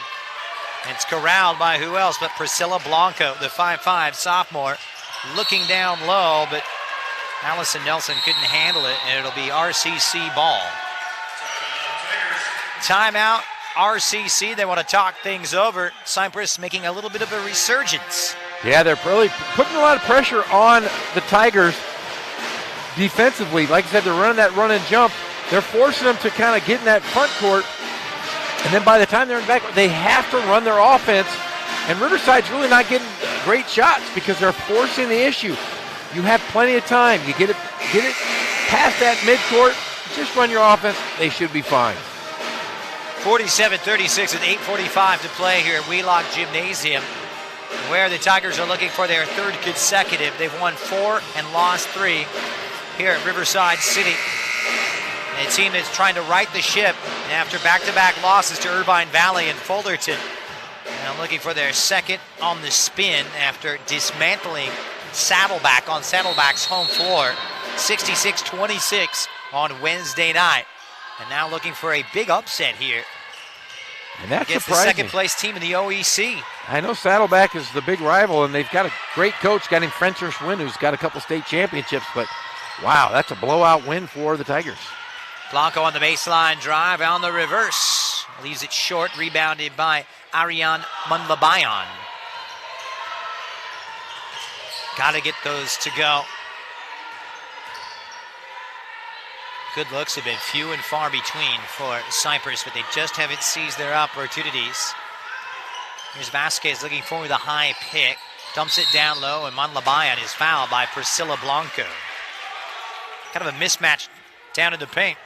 It's corralled by who else but Priscilla Blanco, the 5'5 sophomore, looking down low, but Allison Nelson couldn't handle it, and it'll be RCC ball. Timeout, RCC. They want to talk things over. Cypress making a little bit of a resurgence. Yeah, they're really putting a lot of pressure on the Tigers defensively. Like I said, they're running that run and jump. They're forcing them to kind of get in that front court. And then by the time they're in the back, they have to run their offense. And Riverside's really not getting great shots because they're forcing the issue. You have plenty of time. You get it past that midcourt, just run your offense. They should be fine. 47-36 with 8:45 to play here at Wheelock Gymnasium, where the Tigers are looking for their third consecutive. They've won 4 and lost 3 here at Riverside City. A team that's trying to right the ship after back-to-back losses to Irvine Valley and Fullerton. Now looking for their second on the spin after dismantling Saddleback on Saddleback's home floor, 66-26 on Wednesday night. And now looking for a big upset here. And that's against surprising. The second-place team in the OEC. I know Saddleback is the big rival, and they've got a great coach, guy named Frencher Schwinn, who's got a couple state championships, but wow, that's a blowout win for the Tigers. Blanco on the baseline drive on the reverse. Leaves it short, rebounded by Ariane Munlabayan. Got to get those to go. Good looks have been few and far between for Cypress, but they just haven't seized their opportunities. Here's Vasquez looking for the high pick. Dumps it down low, and Munlabayan is fouled by Priscilla Blanco. Kind of a mismatch down in the paint.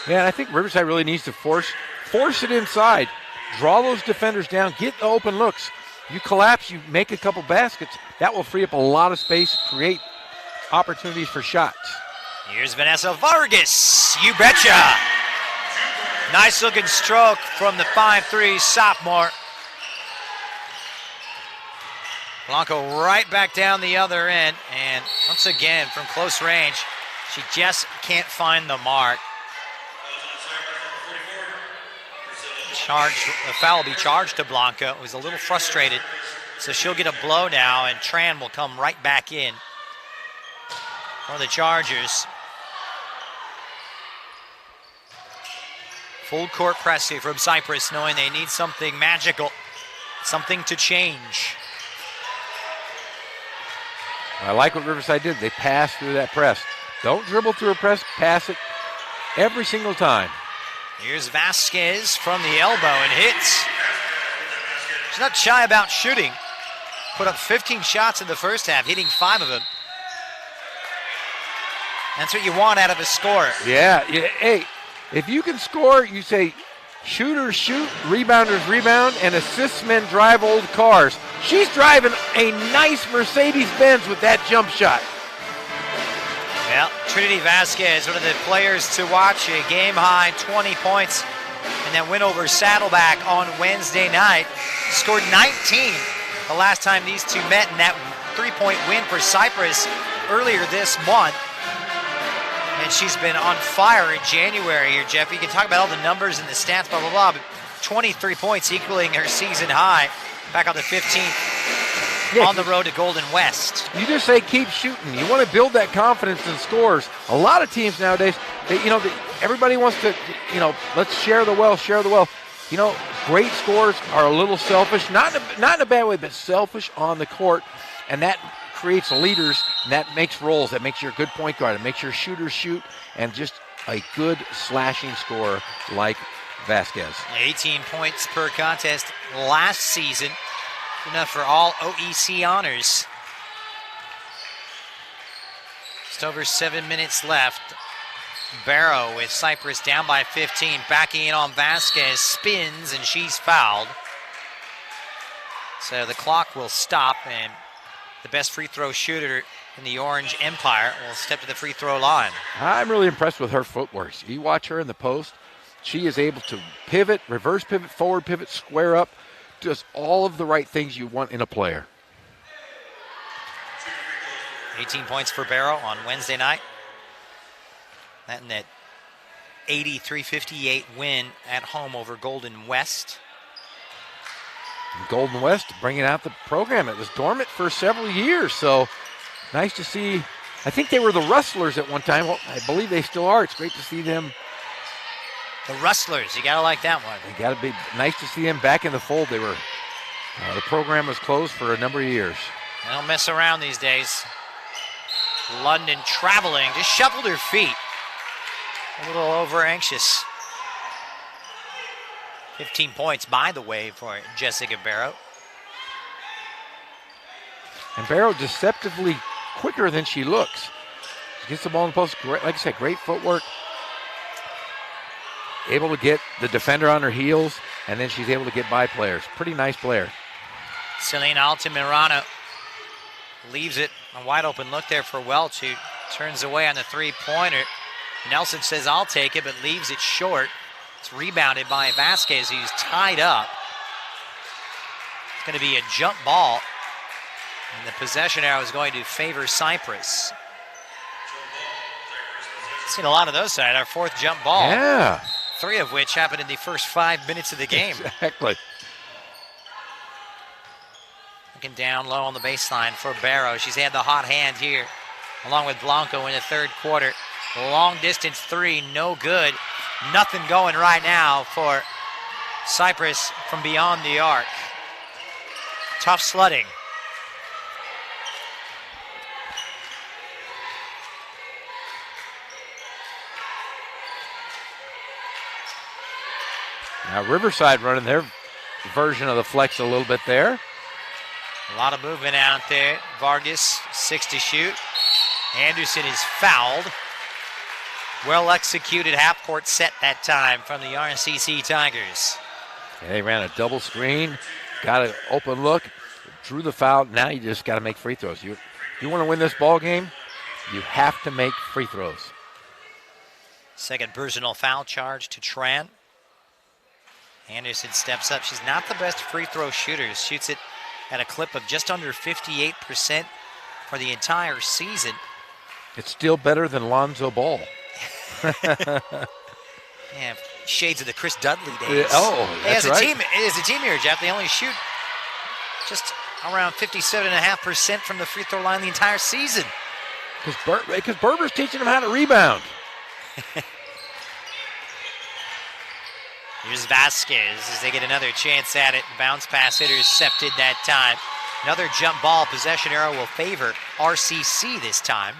Yeah, and I think Riverside really needs to force it inside. Draw those defenders down, get the open looks. You collapse, you make a couple baskets. That will free up a lot of space, create opportunities for shots. Here's Vanessa Vargas. You betcha. Nice looking stroke from the 5'3 sophomore. Blanco right back down the other end. And once again, from close range, she just can't find the mark. A foul will be charged to Blanco. Was a little frustrated. So she'll get a blow now, and Tran will come right back in for the Chargers. Full court press here from Cypress, knowing they need something magical, something to change. I like what Riverside did. They passed through that press. Don't dribble through a press, pass it every single time. Here's Vasquez from the elbow and hits. She's not shy about shooting. Put up 15 shots in the first half, hitting 5 of them. That's what you want out of a scorer. Yeah. Hey, if you can score, you say shooters shoot, rebounders rebound, and assist men drive old cars. She's driving a nice Mercedes-Benz with that jump shot. Well, Trinity Vasquez, one of the players to watch, a game-high 20 points in that win over Saddleback on Wednesday night. Scored 19 the last time these two met in that 3-point win for Cypress earlier this month. And she's been on fire in January here, Jeff. You can talk about all the numbers and the stats, blah, blah, blah, but 23 points equaling her season high. Back on the 15th on the road to Golden West. You just say keep shooting. You want to build that confidence in scores. A lot of teams nowadays, everybody wants to, let's share the wealth, share the wealth. Great scores are a little selfish, not in a bad way, but selfish on the court, and that creates leaders, and that makes roles. That makes you a good point guard. It makes your shooters shoot, and just a good slashing scorer like Vasquez. 18 points per contest last season. Enough for all OEC honors. Just over 7 minutes left. Barrow with Cypress down by 15, backing in on Vasquez, spins, and she's fouled. So the clock will stop, and the best free throw shooter in the Orange Empire will step to the free throw line. I'm really impressed with her footwork. You watch her in the post, she is able to pivot, reverse pivot, forward pivot, square up, does all of the right things you want in a player. 18 points for Barrow on Wednesday night. That in that 83-58 win at home over Golden West. Golden West bringing out the program. It was dormant for several years, so nice to see. I think they were the Rustlers at one time. Well, I believe they still are. It's great to see them. The Rustlers, you gotta like that one. It gotta be nice to see them back in the fold. They were, the program was closed for a number of years. They don't mess around these days. London traveling, just shuffled her feet. A little over anxious. 15 points, by the way, for Jessica Barrow. And Barrow deceptively quicker than she looks. She gets the ball in the post. Great, like I said, great footwork. Able to get the defender on her heels, and then she's able to get by players. Pretty nice player. Selena Altamirano leaves it. A wide open look there for Welch, who turns away on the three-pointer. Nelson says, I'll take it, but leaves it short. It's rebounded by Vasquez, who's tied up. It's going to be a jump ball. And the possession arrow is going to favor Cypress. Seen a lot of those tonight. Our fourth jump ball. Yeah. 3 of which happened in the first 5 minutes of the game. Exactly. Looking down low on the baseline for Barrow. She's had the hot hand here, along with Blanco in the third quarter. Long distance 3, no good. Nothing going right now for Cypress from beyond the arc. Tough sledding. Now Riverside running their version of the flex a little bit there. A lot of movement out there. Vargas, 6 to shoot. Anderson is fouled. Well executed half-court set that time from the RCC Tigers. And they ran a double screen, got an open look, drew the foul. Now you just got to make free throws. You want to win this ball game, you have to make free throws. Second personal foul charge to Tran. Anderson steps up. She's not the best free throw shooter. Shoots it at a clip of just under 58% for the entire season. It's still better than Lonzo Ball. Yeah, shades of the Chris Dudley days. That's right. As a team here, Jeff, they only shoot just around 57.5% from the free throw line the entire season. Because Berber's teaching them how to rebound. Here's Vasquez as they get another chance at it. Bounce pass intercepted that time. Another jump ball. Possession arrow will favor RCC this time.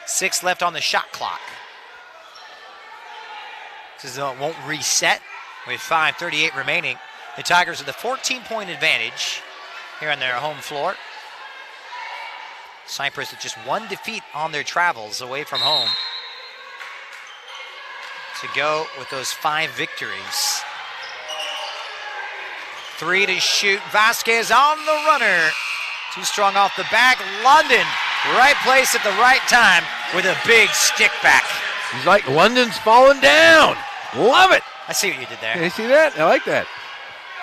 Six left on the shot clock. This won't reset with 5:38 remaining. The Tigers with a 14-point advantage here on their home floor. Cypress with just 1 defeat on their travels away from home to go with those 5 victories. 3 to shoot. Vasquez on the runner. Too strong off the back. London, right place at the right time with a big stick back. He's like, London's falling down. Love it. I see what you did there. You see that? I like that.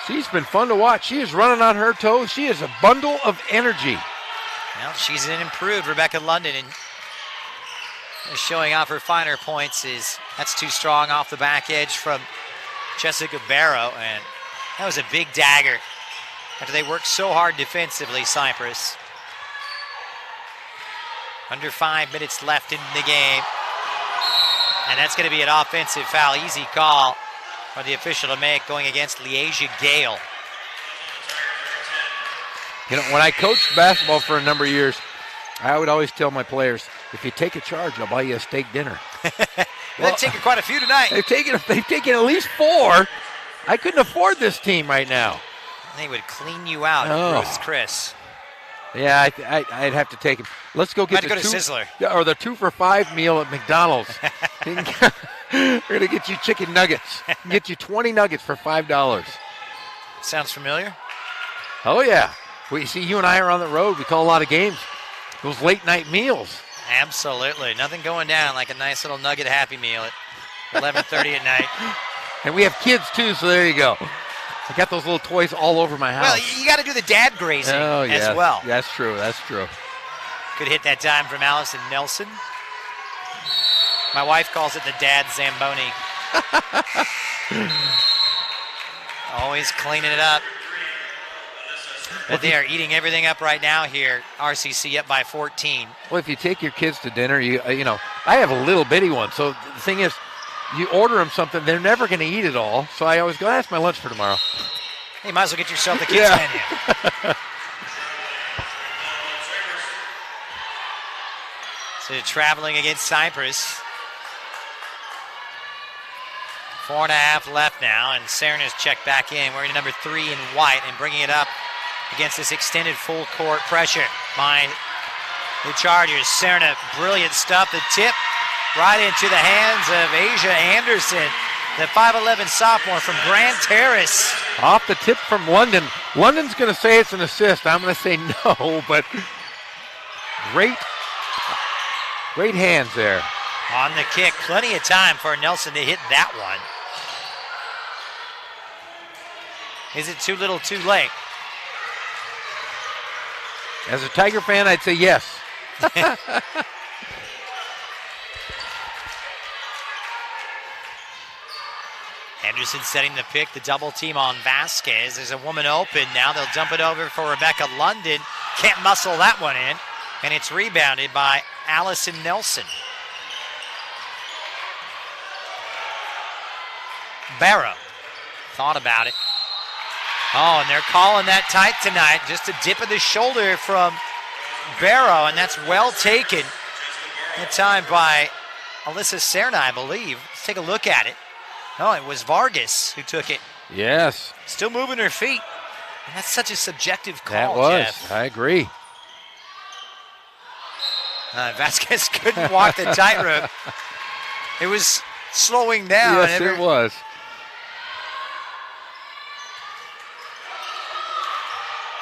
She's been fun to watch. She is running on her toes. She is a bundle of energy. Well, she's an improved Rebecca London, and showing off her finer points that's too strong off the back edge from Jessica Barrow, and that was a big dagger after they worked so hard defensively, Cypress. Under 5 minutes left in the game, and that's going to be an offensive foul. Easy call for the official to make, going against Leasia Gale. You know, when I coached basketball for a number of years, I would always tell my players, if you take a charge, I'll buy you a steak dinner. They've taken quite a few tonight. They've taken at least 4. I couldn't afford this team right now. They would clean you out, Bruce Chris. Yeah, I'd have to take him. Let's go get to Sizzler. Or the 2 for $5 meal at McDonald's. We're going to get you chicken nuggets. Get you 20 nuggets for $5. Sounds familiar? Oh, yeah. We see you and I are on the road. We call a lot of games. Those late night meals. Absolutely. Nothing going down like a nice little nugget Happy Meal at 11:30 at night. And we have kids too, so there you go. I got those little toys all over my house. Well, you got to do the dad grazing as well. That's true. That's true. Good hit that time from Allison Nelson. My wife calls it the dad Zamboni. Always cleaning it up. But they are eating everything up right now here. RCC up by 14. Well, if you take your kids to dinner, you know, I have a little bitty one. So the thing is, you order them something, they're never going to eat it all. So I always go, that's my lunch for tomorrow. Hey, you might as well get yourself the kids menu. So traveling against Cypress. 4.5 left now, and Serna's checked back in, wearing number 3 in white and bringing it up against this extended full court pressure by the Chargers. Serna, brilliant stuff. The tip right into the hands of Asia Anderson, the 5'11 sophomore from Grand Terrace. Off the tip from London. London's going to say it's an assist. I'm going to say no, but great hands there. On the kick, plenty of time for Nelson to hit that one. Is it too little, too late? As a Tiger fan, I'd say yes. Henderson setting the pick, the double team on Vasquez. There's a woman open now. They'll dump it over for Rebecca London. Can't muscle that one in. And it's rebounded by Allison Nelson. Barrow thought about it. Oh, and they're calling that tight tonight. Just a dip of the shoulder from Barrow, and that's well taken. That time by Alyssa Serna, I believe. Let's take a look at it. Oh, it was Vargas who took it. Yes. Still moving her feet. And that's such a subjective call, That was. Jeff. I agree. Vasquez couldn't walk the tightrope. It was slowing down. Yes, it was.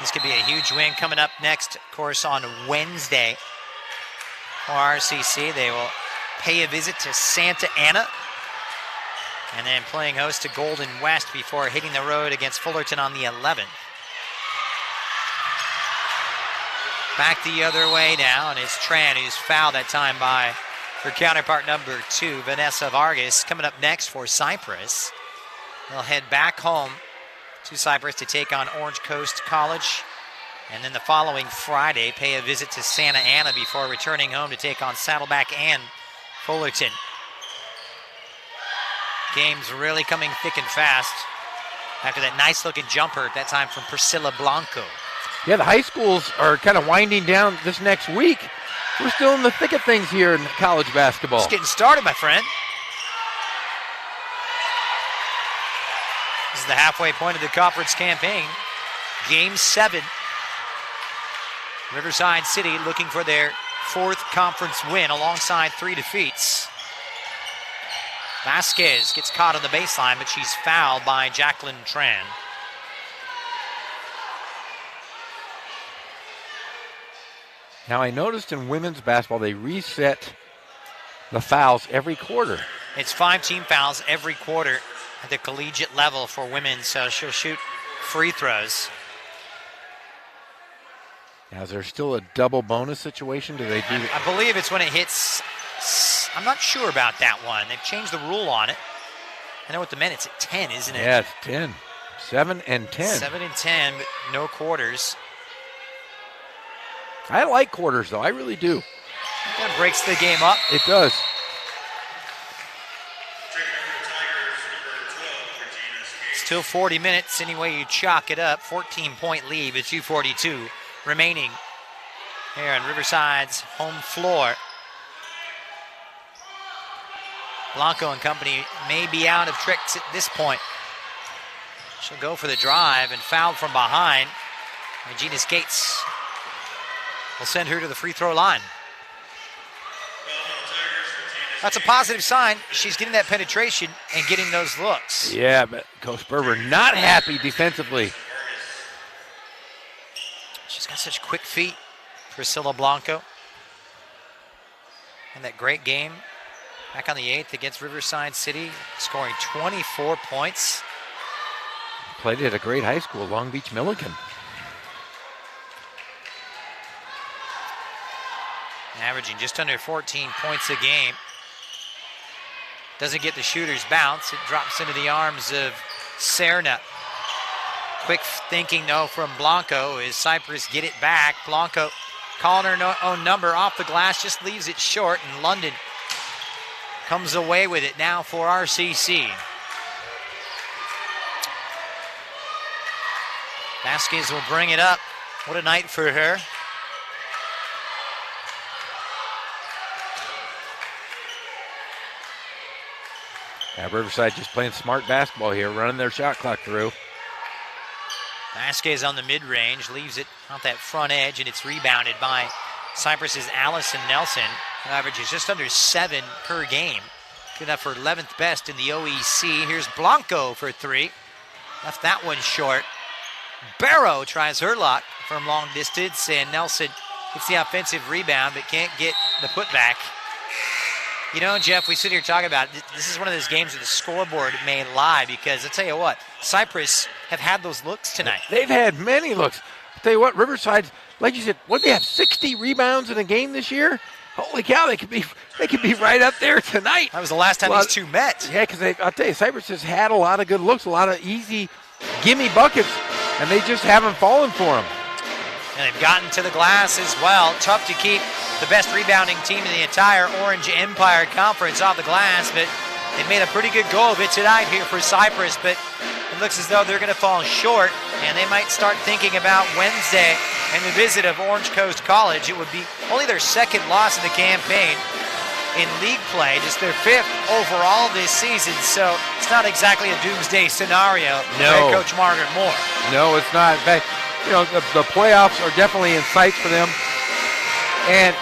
This could be a huge win coming up next, of course, on Wednesday for RCC. They will pay a visit to Santa Ana and then playing host to Golden West before hitting the road against Fullerton on the 11th. Back the other way now, and it's Tran who's fouled that time by her counterpart number 2, Vanessa Vargas. Coming up next for Cypress. They'll head back home to Cypress to take on Orange Coast College. And then the following Friday, pay a visit to Santa Ana before returning home to take on Saddleback and Fullerton. Game's really coming thick and fast after that nice-looking jumper, at that time from Priscilla Blanco. Yeah, the high schools are kind of winding down this next week. We're still in the thick of things here in college basketball. Just getting started, my friend. This is the halfway point of the conference campaign. Game 7. Riverside City looking for their 4th conference win alongside 3 defeats. Vasquez gets caught on the baseline, but she's fouled by Jacqueline Tran. Now, I noticed in women's basketball, they reset the fouls every quarter. It's 5 team fouls every quarter at the collegiate level for women, so she'll shoot free throws. Now, is there still a double bonus situation? Do they do I believe it's when it hits. I'm not sure about that one. They've changed the rule on it. I know with the men it's at 10, isn't it? Yeah, it's 10. 7 and 10. 7 and 10, but no quarters. I like quarters, though. I really do. It kind of breaks the game up. It does. Still 40 minutes, any way you chalk it up. 14-point lead with 2:42 remaining here on Riverside's home floor. Blanco and company may be out of tricks at this point. She'll go for the drive and fouled from behind. Regina Skates will send her to the free throw line. That's a positive sign. She's getting that penetration and getting those looks. Yeah, but Coach Berber not happy defensively. She's got such quick feet, Priscilla Blanco. And that great game back on the 8th against Riverside City, scoring 24 points. Played at a great high school, Long Beach Milligan. Averaging just under 14 points a game. Doesn't get the shooter's bounce. It drops into the arms of Serna. Quick thinking, though, from Blanco as Cypress get it back. Blanco calling her own number off the glass, just leaves it short, and London comes away with it now for RCC. Vasquez will bring it up. What a night for her. Riverside just playing smart basketball here, running their shot clock through. Vasquez on the mid-range, leaves it out that front edge, and it's rebounded by Cypress's Allison Nelson, who averages just under 7 per game. Good enough for 11th best in the OEC. Here's Blanco for 3. Left that one short. Barrow tries her luck from long distance, and Nelson gets the offensive rebound, but can't get the putback. You know, Jeff, we sit here talking about it. This is one of those games where the scoreboard may lie, because I'll tell you what, Cypress have had those looks tonight. They've had many looks. I'll tell you what, Riverside, like you said, what, they have 60 rebounds in a game this year? Holy cow, they could be right up there tonight. That was the last time these two met. Yeah, because I'll tell you, Cypress has had a lot of good looks, a lot of easy gimme buckets, and they just haven't fallen for them. And they've gotten to the glass as well. Tough to keep the best rebounding team in the entire Orange Empire Conference off the glass, but they made a pretty good go of it tonight here for Cypress, but it looks as though they're going to fall short, and they might start thinking about Wednesday and the visit of Orange Coast College. It would be only their second loss in the campaign in league play, just their 5th overall this season, so it's not exactly a doomsday scenario for head coach Margaret Moore. No, it's not. In fact, you know, the playoffs are definitely in sight for them, and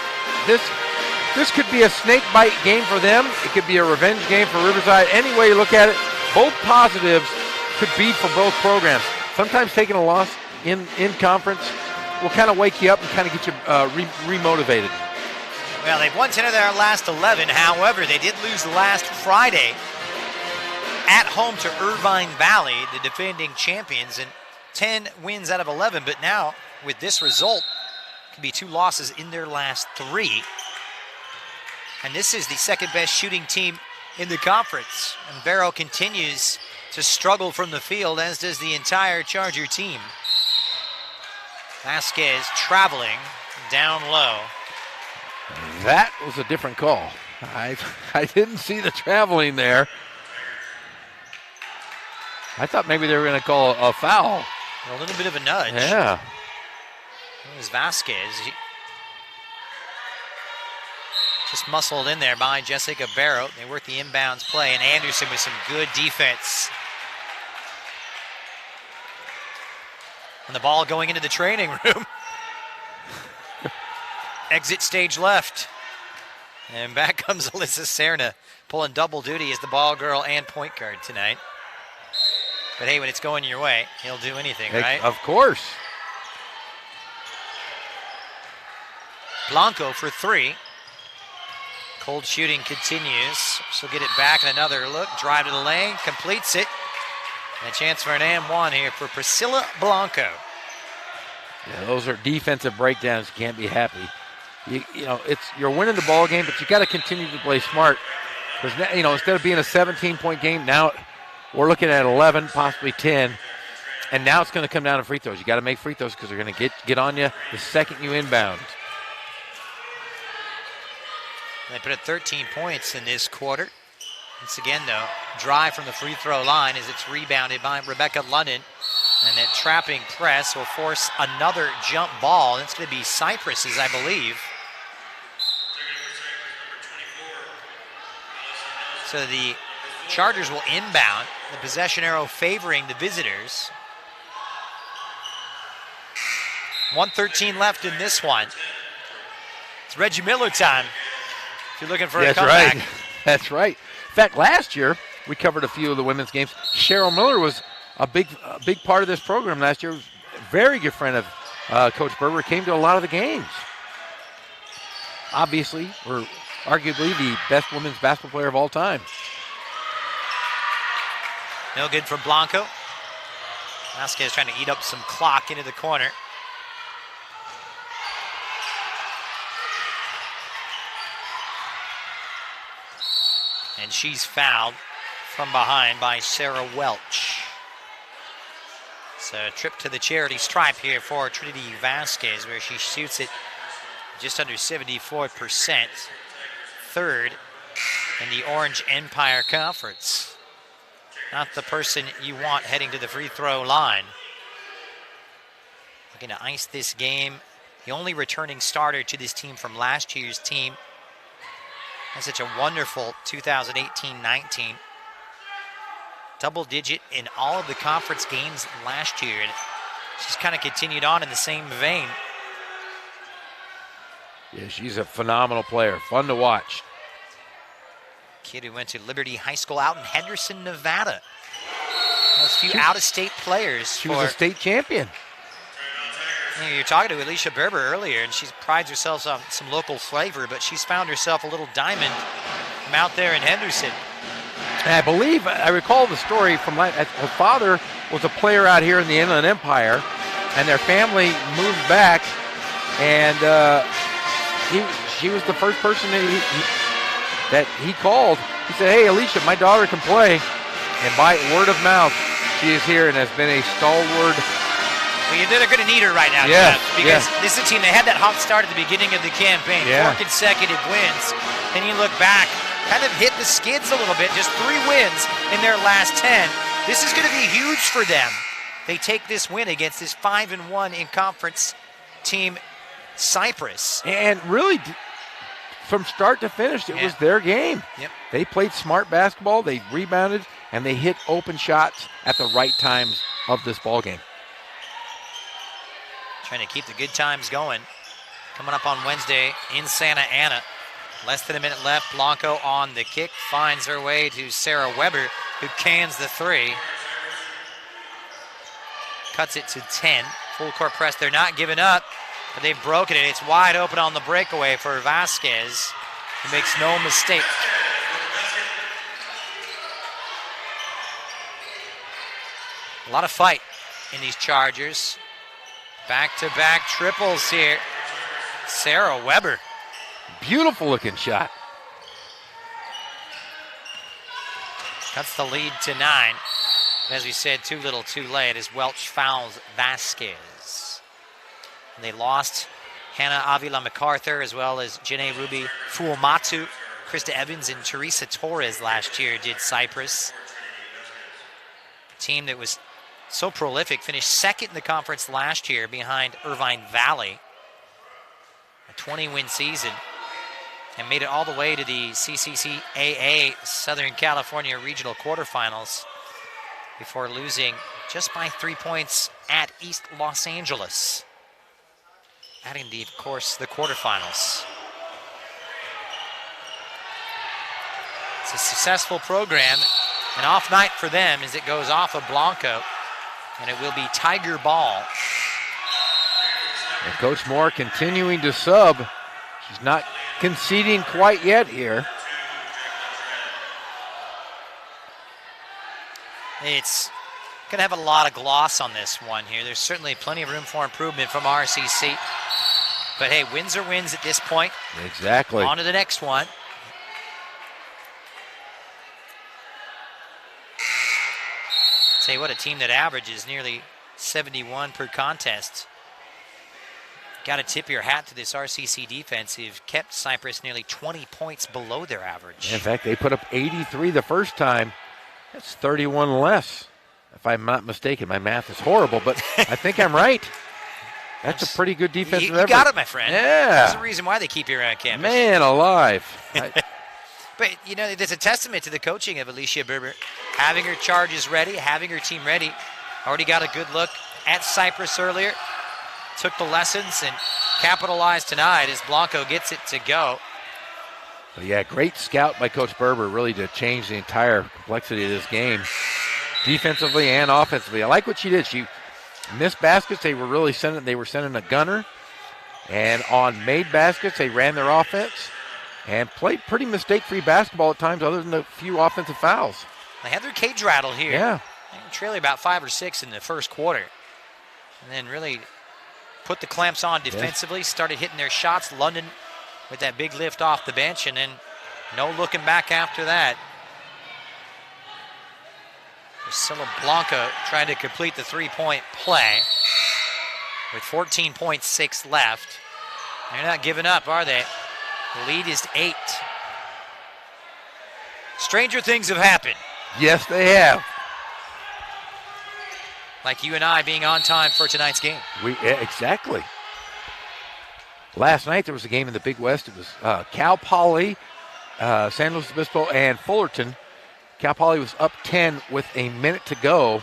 this could be a snake bite game for them. It could be a revenge game for Riverside. Any way you look at it, both positives could be for both programs. Sometimes taking a loss in conference will kind of wake you up and kind of get you remotivated. Well, they've won 10 of their last 11. However, they did lose last Friday at home to Irvine Valley, the defending champions, and 10 wins out of 11. But now, with this result, it could be 2 losses in their last 3. And this is the second best shooting team in the conference. And Barrow continues to struggle from the field, as does the entire Charger team. Vasquez traveling down low. That was a different call. I didn't see the traveling there. I thought maybe they were going to call a foul. A little bit of a nudge. Yeah. It was Vasquez. Just muscled in there by Jessica Barrow. They work the inbounds play, and Anderson with some good defense. And the ball going into the training room. Exit stage left. And back comes Alyssa Serna, pulling double duty as the ball girl and point guard tonight. But hey, when it's going your way, he'll do anything, right? Of course. Blanco for 3. Cold shooting continues. She'll get it back and another look. Drive to the lane, completes it. And a chance for an and-1 here for Priscilla Blanco. Yeah, those are defensive breakdowns. You can't be happy. You know, you're winning the ball game, but you got to continue to play smart. Because, you know, instead of being a 17-point game, now we're looking at 11, possibly 10. And now it's going to come down to free throws. You got to make free throws because they're going to get on you the second you inbound. They put up 13 points in this quarter. Once again, though, drive from the free throw line as it's rebounded by Rebecca London. And that trapping press will force another jump ball. And it's going to be Cypress's, I believe. So the Chargers will inbound. The possession arrow favoring the visitors. 1:13 left in this one. It's Reggie Miller time. If you're looking for a comeback. Right. That's right. In fact, last year, we covered a few of the women's games. Cheryl Miller was a big part of this program last year. Very good friend of Coach Berber. Came to a lot of the games. Obviously, we're arguably the best women's basketball player of all time. No good from Blanco. Vasquez trying to eat up some clock into the corner. And she's fouled from behind by Sarah Welch. It's a trip to the charity stripe here for Trinity Vasquez, where she shoots it just under 74%. Third in the Orange Empire Conference. Not the person you want heading to the free throw line. Looking to ice this game. The only returning starter to this team from last year's team. Had such a wonderful 2018-19. Double digit in all of the conference games last year. And she's kind of continued on in the same vein. Yeah, she's a phenomenal player. Fun to watch. Kid who went to Liberty High School out in Henderson, Nevada. Those few out-of-state players. She was a state champion. You know, you're talking to Alicia Berber earlier, and she prides herself on some local flavor, but she's found herself a little diamond from out there in Henderson. And I recall the story from her father was a player out here in the Inland Empire, and their family moved back, and she was the first person that he called. He said, "Hey, Alicia, my daughter can play." And by word of mouth, she is here and has been a stalwart. Well, they're going to need her right now, yeah, Jeff, because this is a team that had that hot start at the beginning of the campaign. Yeah. 4 consecutive wins. Then you look back, kind of hit the skids a little bit. Just 3 wins in their last 10. This is going to be huge for them. They take this win against this 5-1 in conference team, Cypress. And really, from start to finish, it was their game. Yep. They played smart basketball, they rebounded, and they hit open shots at the right times of this ball game. Trying to keep the good times going. Coming up on Wednesday in Santa Ana. Less than a minute left. Blanco on the kick. Finds her way to Sarah Weber, who cans the 3. Cuts it to 10. Full court press. They're not giving up, but they've broken it. It's wide open on the breakaway for Vasquez, who makes no mistake. A lot of fight in these Chargers. Back-to-back triples here. Sarah Weber. Beautiful looking shot. Cuts the lead to 9. As we said, too little too late as Welch fouls Vasquez. And they lost Hannah Avila MacArthur as well as Janae Ruby Fuomatu. Krista Evans and Teresa Torres last year did Cypress. A team that was so prolific, finished second in the conference last year behind Irvine Valley. A 20-win season. And made it all the way to the CCCAA Southern California Regional Quarterfinals before losing just by 3 points at East Los Angeles. Adding, of course, the quarterfinals. It's a successful program. An off night for them as it goes off of Blanco. And it will be Tiger ball. And Coach Moore continuing to sub. She's not conceding quite yet here. It's going to have a lot of gloss on this one here. There's certainly plenty of room for improvement from RCC. But hey, wins are wins at this point. Exactly. On to the next one. Tell you what, a team that averages nearly 71 per contest. Got to tip your hat to this RCC defense who've kept Cypress nearly 20 points below their average. In fact, they put up 83 the first time. That's 31 less, if I'm not mistaken. My math is horrible, but I think I'm right. That's a pretty good defensive effort. You got it, my friend. Yeah. There's a reason why they keep you around campus. Man alive. But, you know, there's a testament to the coaching of Alicia Berber. Having her charges ready, having her team ready. Already got a good look at Cypress earlier. Took the lessons and capitalized tonight as Blanco gets it to go. But yeah, great scout by Coach Berber, really to change the entire complexity of this game, defensively and offensively. I like what she did. She missed baskets. They were sending a gunner, and on made baskets, they ran their offense and played pretty mistake-free basketball at times, other than a few offensive fouls. They had their cage rattle here. Yeah. trailing about 5 or 6 in the first quarter. And then really put the clamps on defensively, started hitting their shots. London with that big lift off the bench, and then no looking back after that. Priscilla Blanca trying to complete the three-point play with 14.6 left. They're not giving up, are they? The lead is 8. Stranger things have happened. Yes, they have. Like you and I being on time for tonight's game. Exactly. Last night there was a game in the Big West. It was Cal Poly, San Luis Obispo, and Fullerton. Cal Poly was up 10 with a minute to go.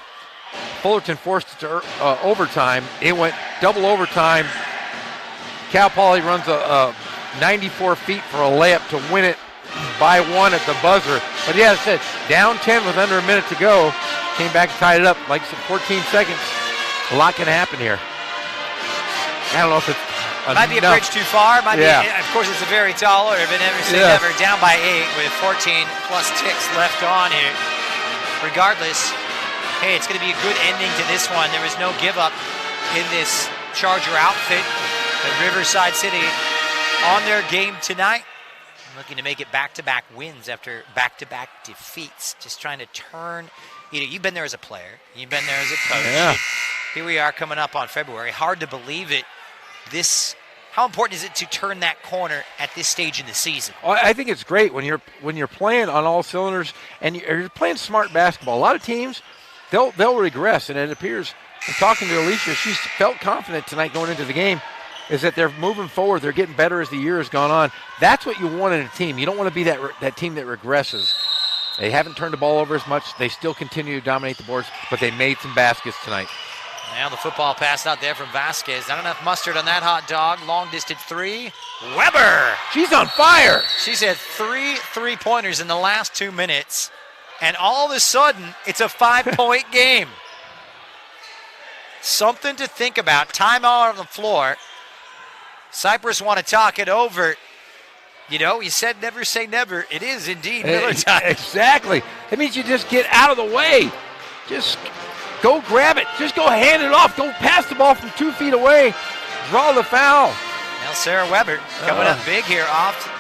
Fullerton forced it to overtime. It went double overtime. Cal Poly runs a 94 feet for a layup to win it by 1 at the buzzer. But yeah, as I said, down 10 with under a minute to go. Came back and tied it up. Like 14 seconds. A lot can happen here. I don't know if it's might be a bridge too far. Might be, of course, it's a very tall order, but never say never. Down by 8 with 14 plus ticks left on here. Regardless, hey, it's going to be a good ending to this one. There was no give up in this Charger outfit. But Riverside City on their game tonight, looking to make it back-to-back wins after back-to-back defeats. Just trying to turn. You've been there as a player. You've been there as a coach. Yeah. Here we are coming up on February. Hard to believe it. How important is it to turn that corner at this stage in the season? Well, I think it's great when you're playing on all cylinders and you're playing smart basketball. A lot of teams, they'll regress, and it appears, from talking to Alicia, she's felt confident tonight going into the game, is that they're moving forward. They're getting better as the year has gone on. That's what you want in a team. You don't want to be that team that regresses. They haven't turned the ball over as much. They still continue to dominate the boards, but they made some baskets tonight. Now the football pass out there from Vasquez. Not enough mustard on that hot dog. Long distance 3. Weber! She's on fire! She's had 3 3-pointers in the last 2 minutes, and all of a sudden, it's a 5-point game. Something to think about. Timeout on the floor. Cypress want to talk it over. You said never say never. It is indeed Miller time. Exactly. It means you just get out of the way. Just go grab it. Just go hand it off. Go pass the ball from 2 feet away. Draw the foul. Now Sarah Weber coming up big here off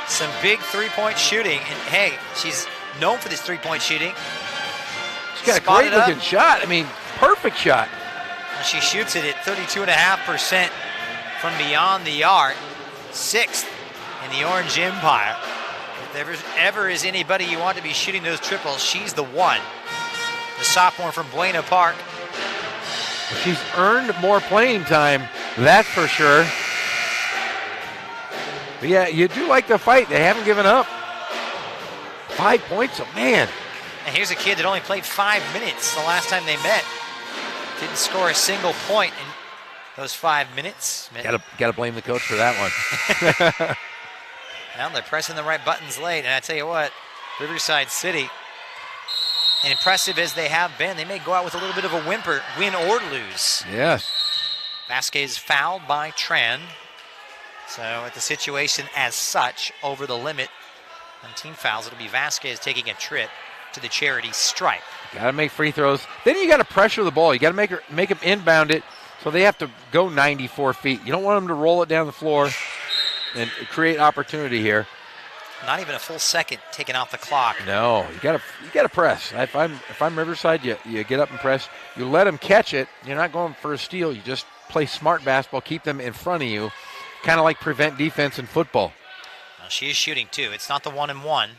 some big three-point shooting. And, hey, she's known for this three-point shooting. She's got a great-looking shot. I mean, perfect shot. And she shoots it at 32.5% from beyond the arc. 6th in the Orange Empire. If there ever is anybody you want to be shooting those triples, she's the one. The sophomore from Buena Park. She's earned more playing time, that's for sure. But yeah, you do like the fight. They haven't given up. 5 points, man. And here's a kid that only played 5 minutes the last time they met. Didn't score a single point in those 5 minutes. Gotta blame the coach for that one. Well, they're pressing the right buttons late, and I tell you what, Riverside City, impressive as they have been, they may go out with a little bit of a whimper, win or lose. Yes. Vasquez fouled by Tran. So at the situation as such, over the limit on team fouls, it'll be Vasquez taking a trip to the charity stripe. Got to make free throws. Then you got to pressure the ball. You got to make them inbound it, so they have to go 94 feet. You don't want them to roll it down the floor and create opportunity here. Not even a full second taken off the clock. No, you gotta press. If I'm Riverside, you get up and press. You let them catch it. You're not going for a steal. You just play smart basketball. Keep them in front of you, kind of like prevent defense in football. Well, she is shooting too. It's not the 1-and-1.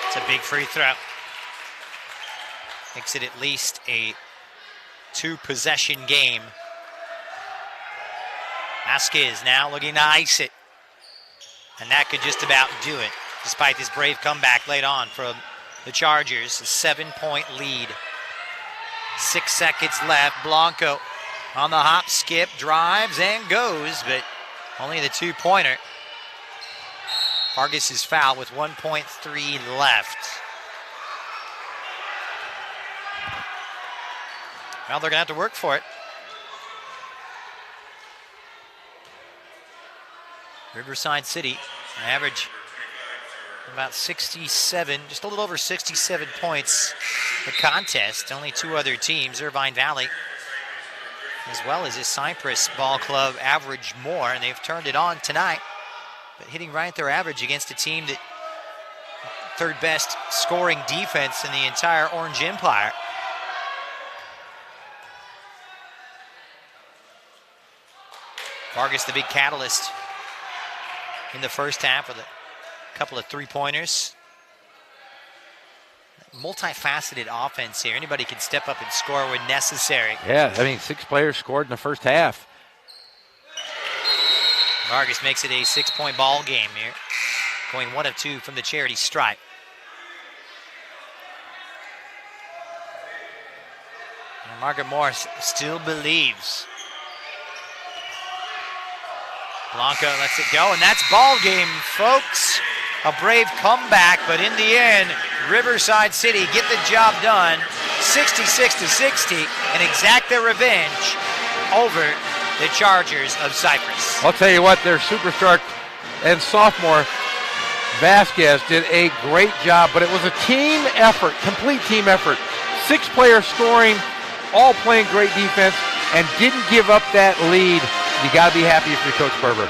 It's a big free throw. Makes it at least a 2-possession game. Vasquez now looking to ice it. And that could just about do it, despite this brave comeback late on from the Chargers. A 7-point lead. 6 seconds left. Blanco on the hop, skip, drives, and goes, but only the 2-pointer. Vargas is fouled with 1.3 left. Well, they're going to have to work for it. Riverside City, an average About 67, just a little over 67 points. The contest, only two other teams, Irvine Valley, as well as his Cypress Ball Club, average more, and they've turned it on tonight. But hitting right at their average against a team that third best scoring defense in the entire Orange Empire. Vargas, the big catalyst in the first half with a couple of three-pointers. Multifaceted offense here. Anybody can step up and score when necessary. Yeah, I mean, 6 players scored in the first half. Vargas makes it a 6-point ball game here, going 1 of 2 from the charity stripe. And Margaret Morris still believes. Blanco lets it go, and that's ball game, folks. A brave comeback, but in the end, Riverside City get the job done, 66-60, and exact their revenge over the Chargers of Cypress. I'll tell you what, their superstar and sophomore Vasquez did a great job, but it was a team effort, complete team effort. 6 players scoring, all playing great defense, and didn't give up that lead. You got to be happy if you're Coach Berber.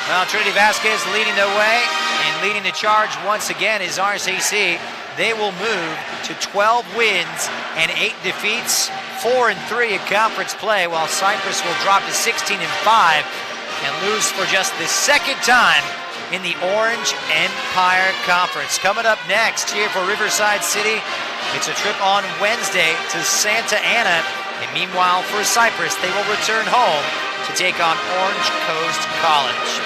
Well, Trinity Vasquez leading the way and leading the charge once again is RCC. They will move to 12 wins and 8 defeats, 4-3 in conference play, while Cypress will drop to 16-5 and lose for just the second time in the Orange Empire Conference. Coming up next here for Riverside City, it's a trip on Wednesday to Santa Ana. And meanwhile, for Cypress, they will return home to take on Orange Coast College.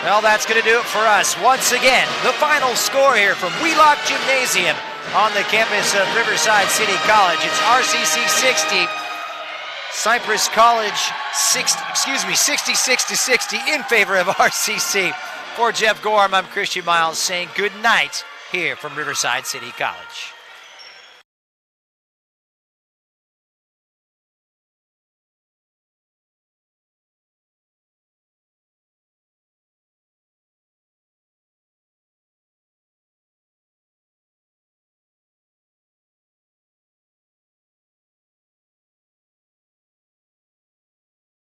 Well, that's going to do it for us. Once again, the final score here from Wheelock Gymnasium on the campus of Riverside City College. It's RCC 60, Cypress College 66-60 in favor of RCC. For Jeff Gorham, I'm Christian Miles saying good night here from Riverside City College.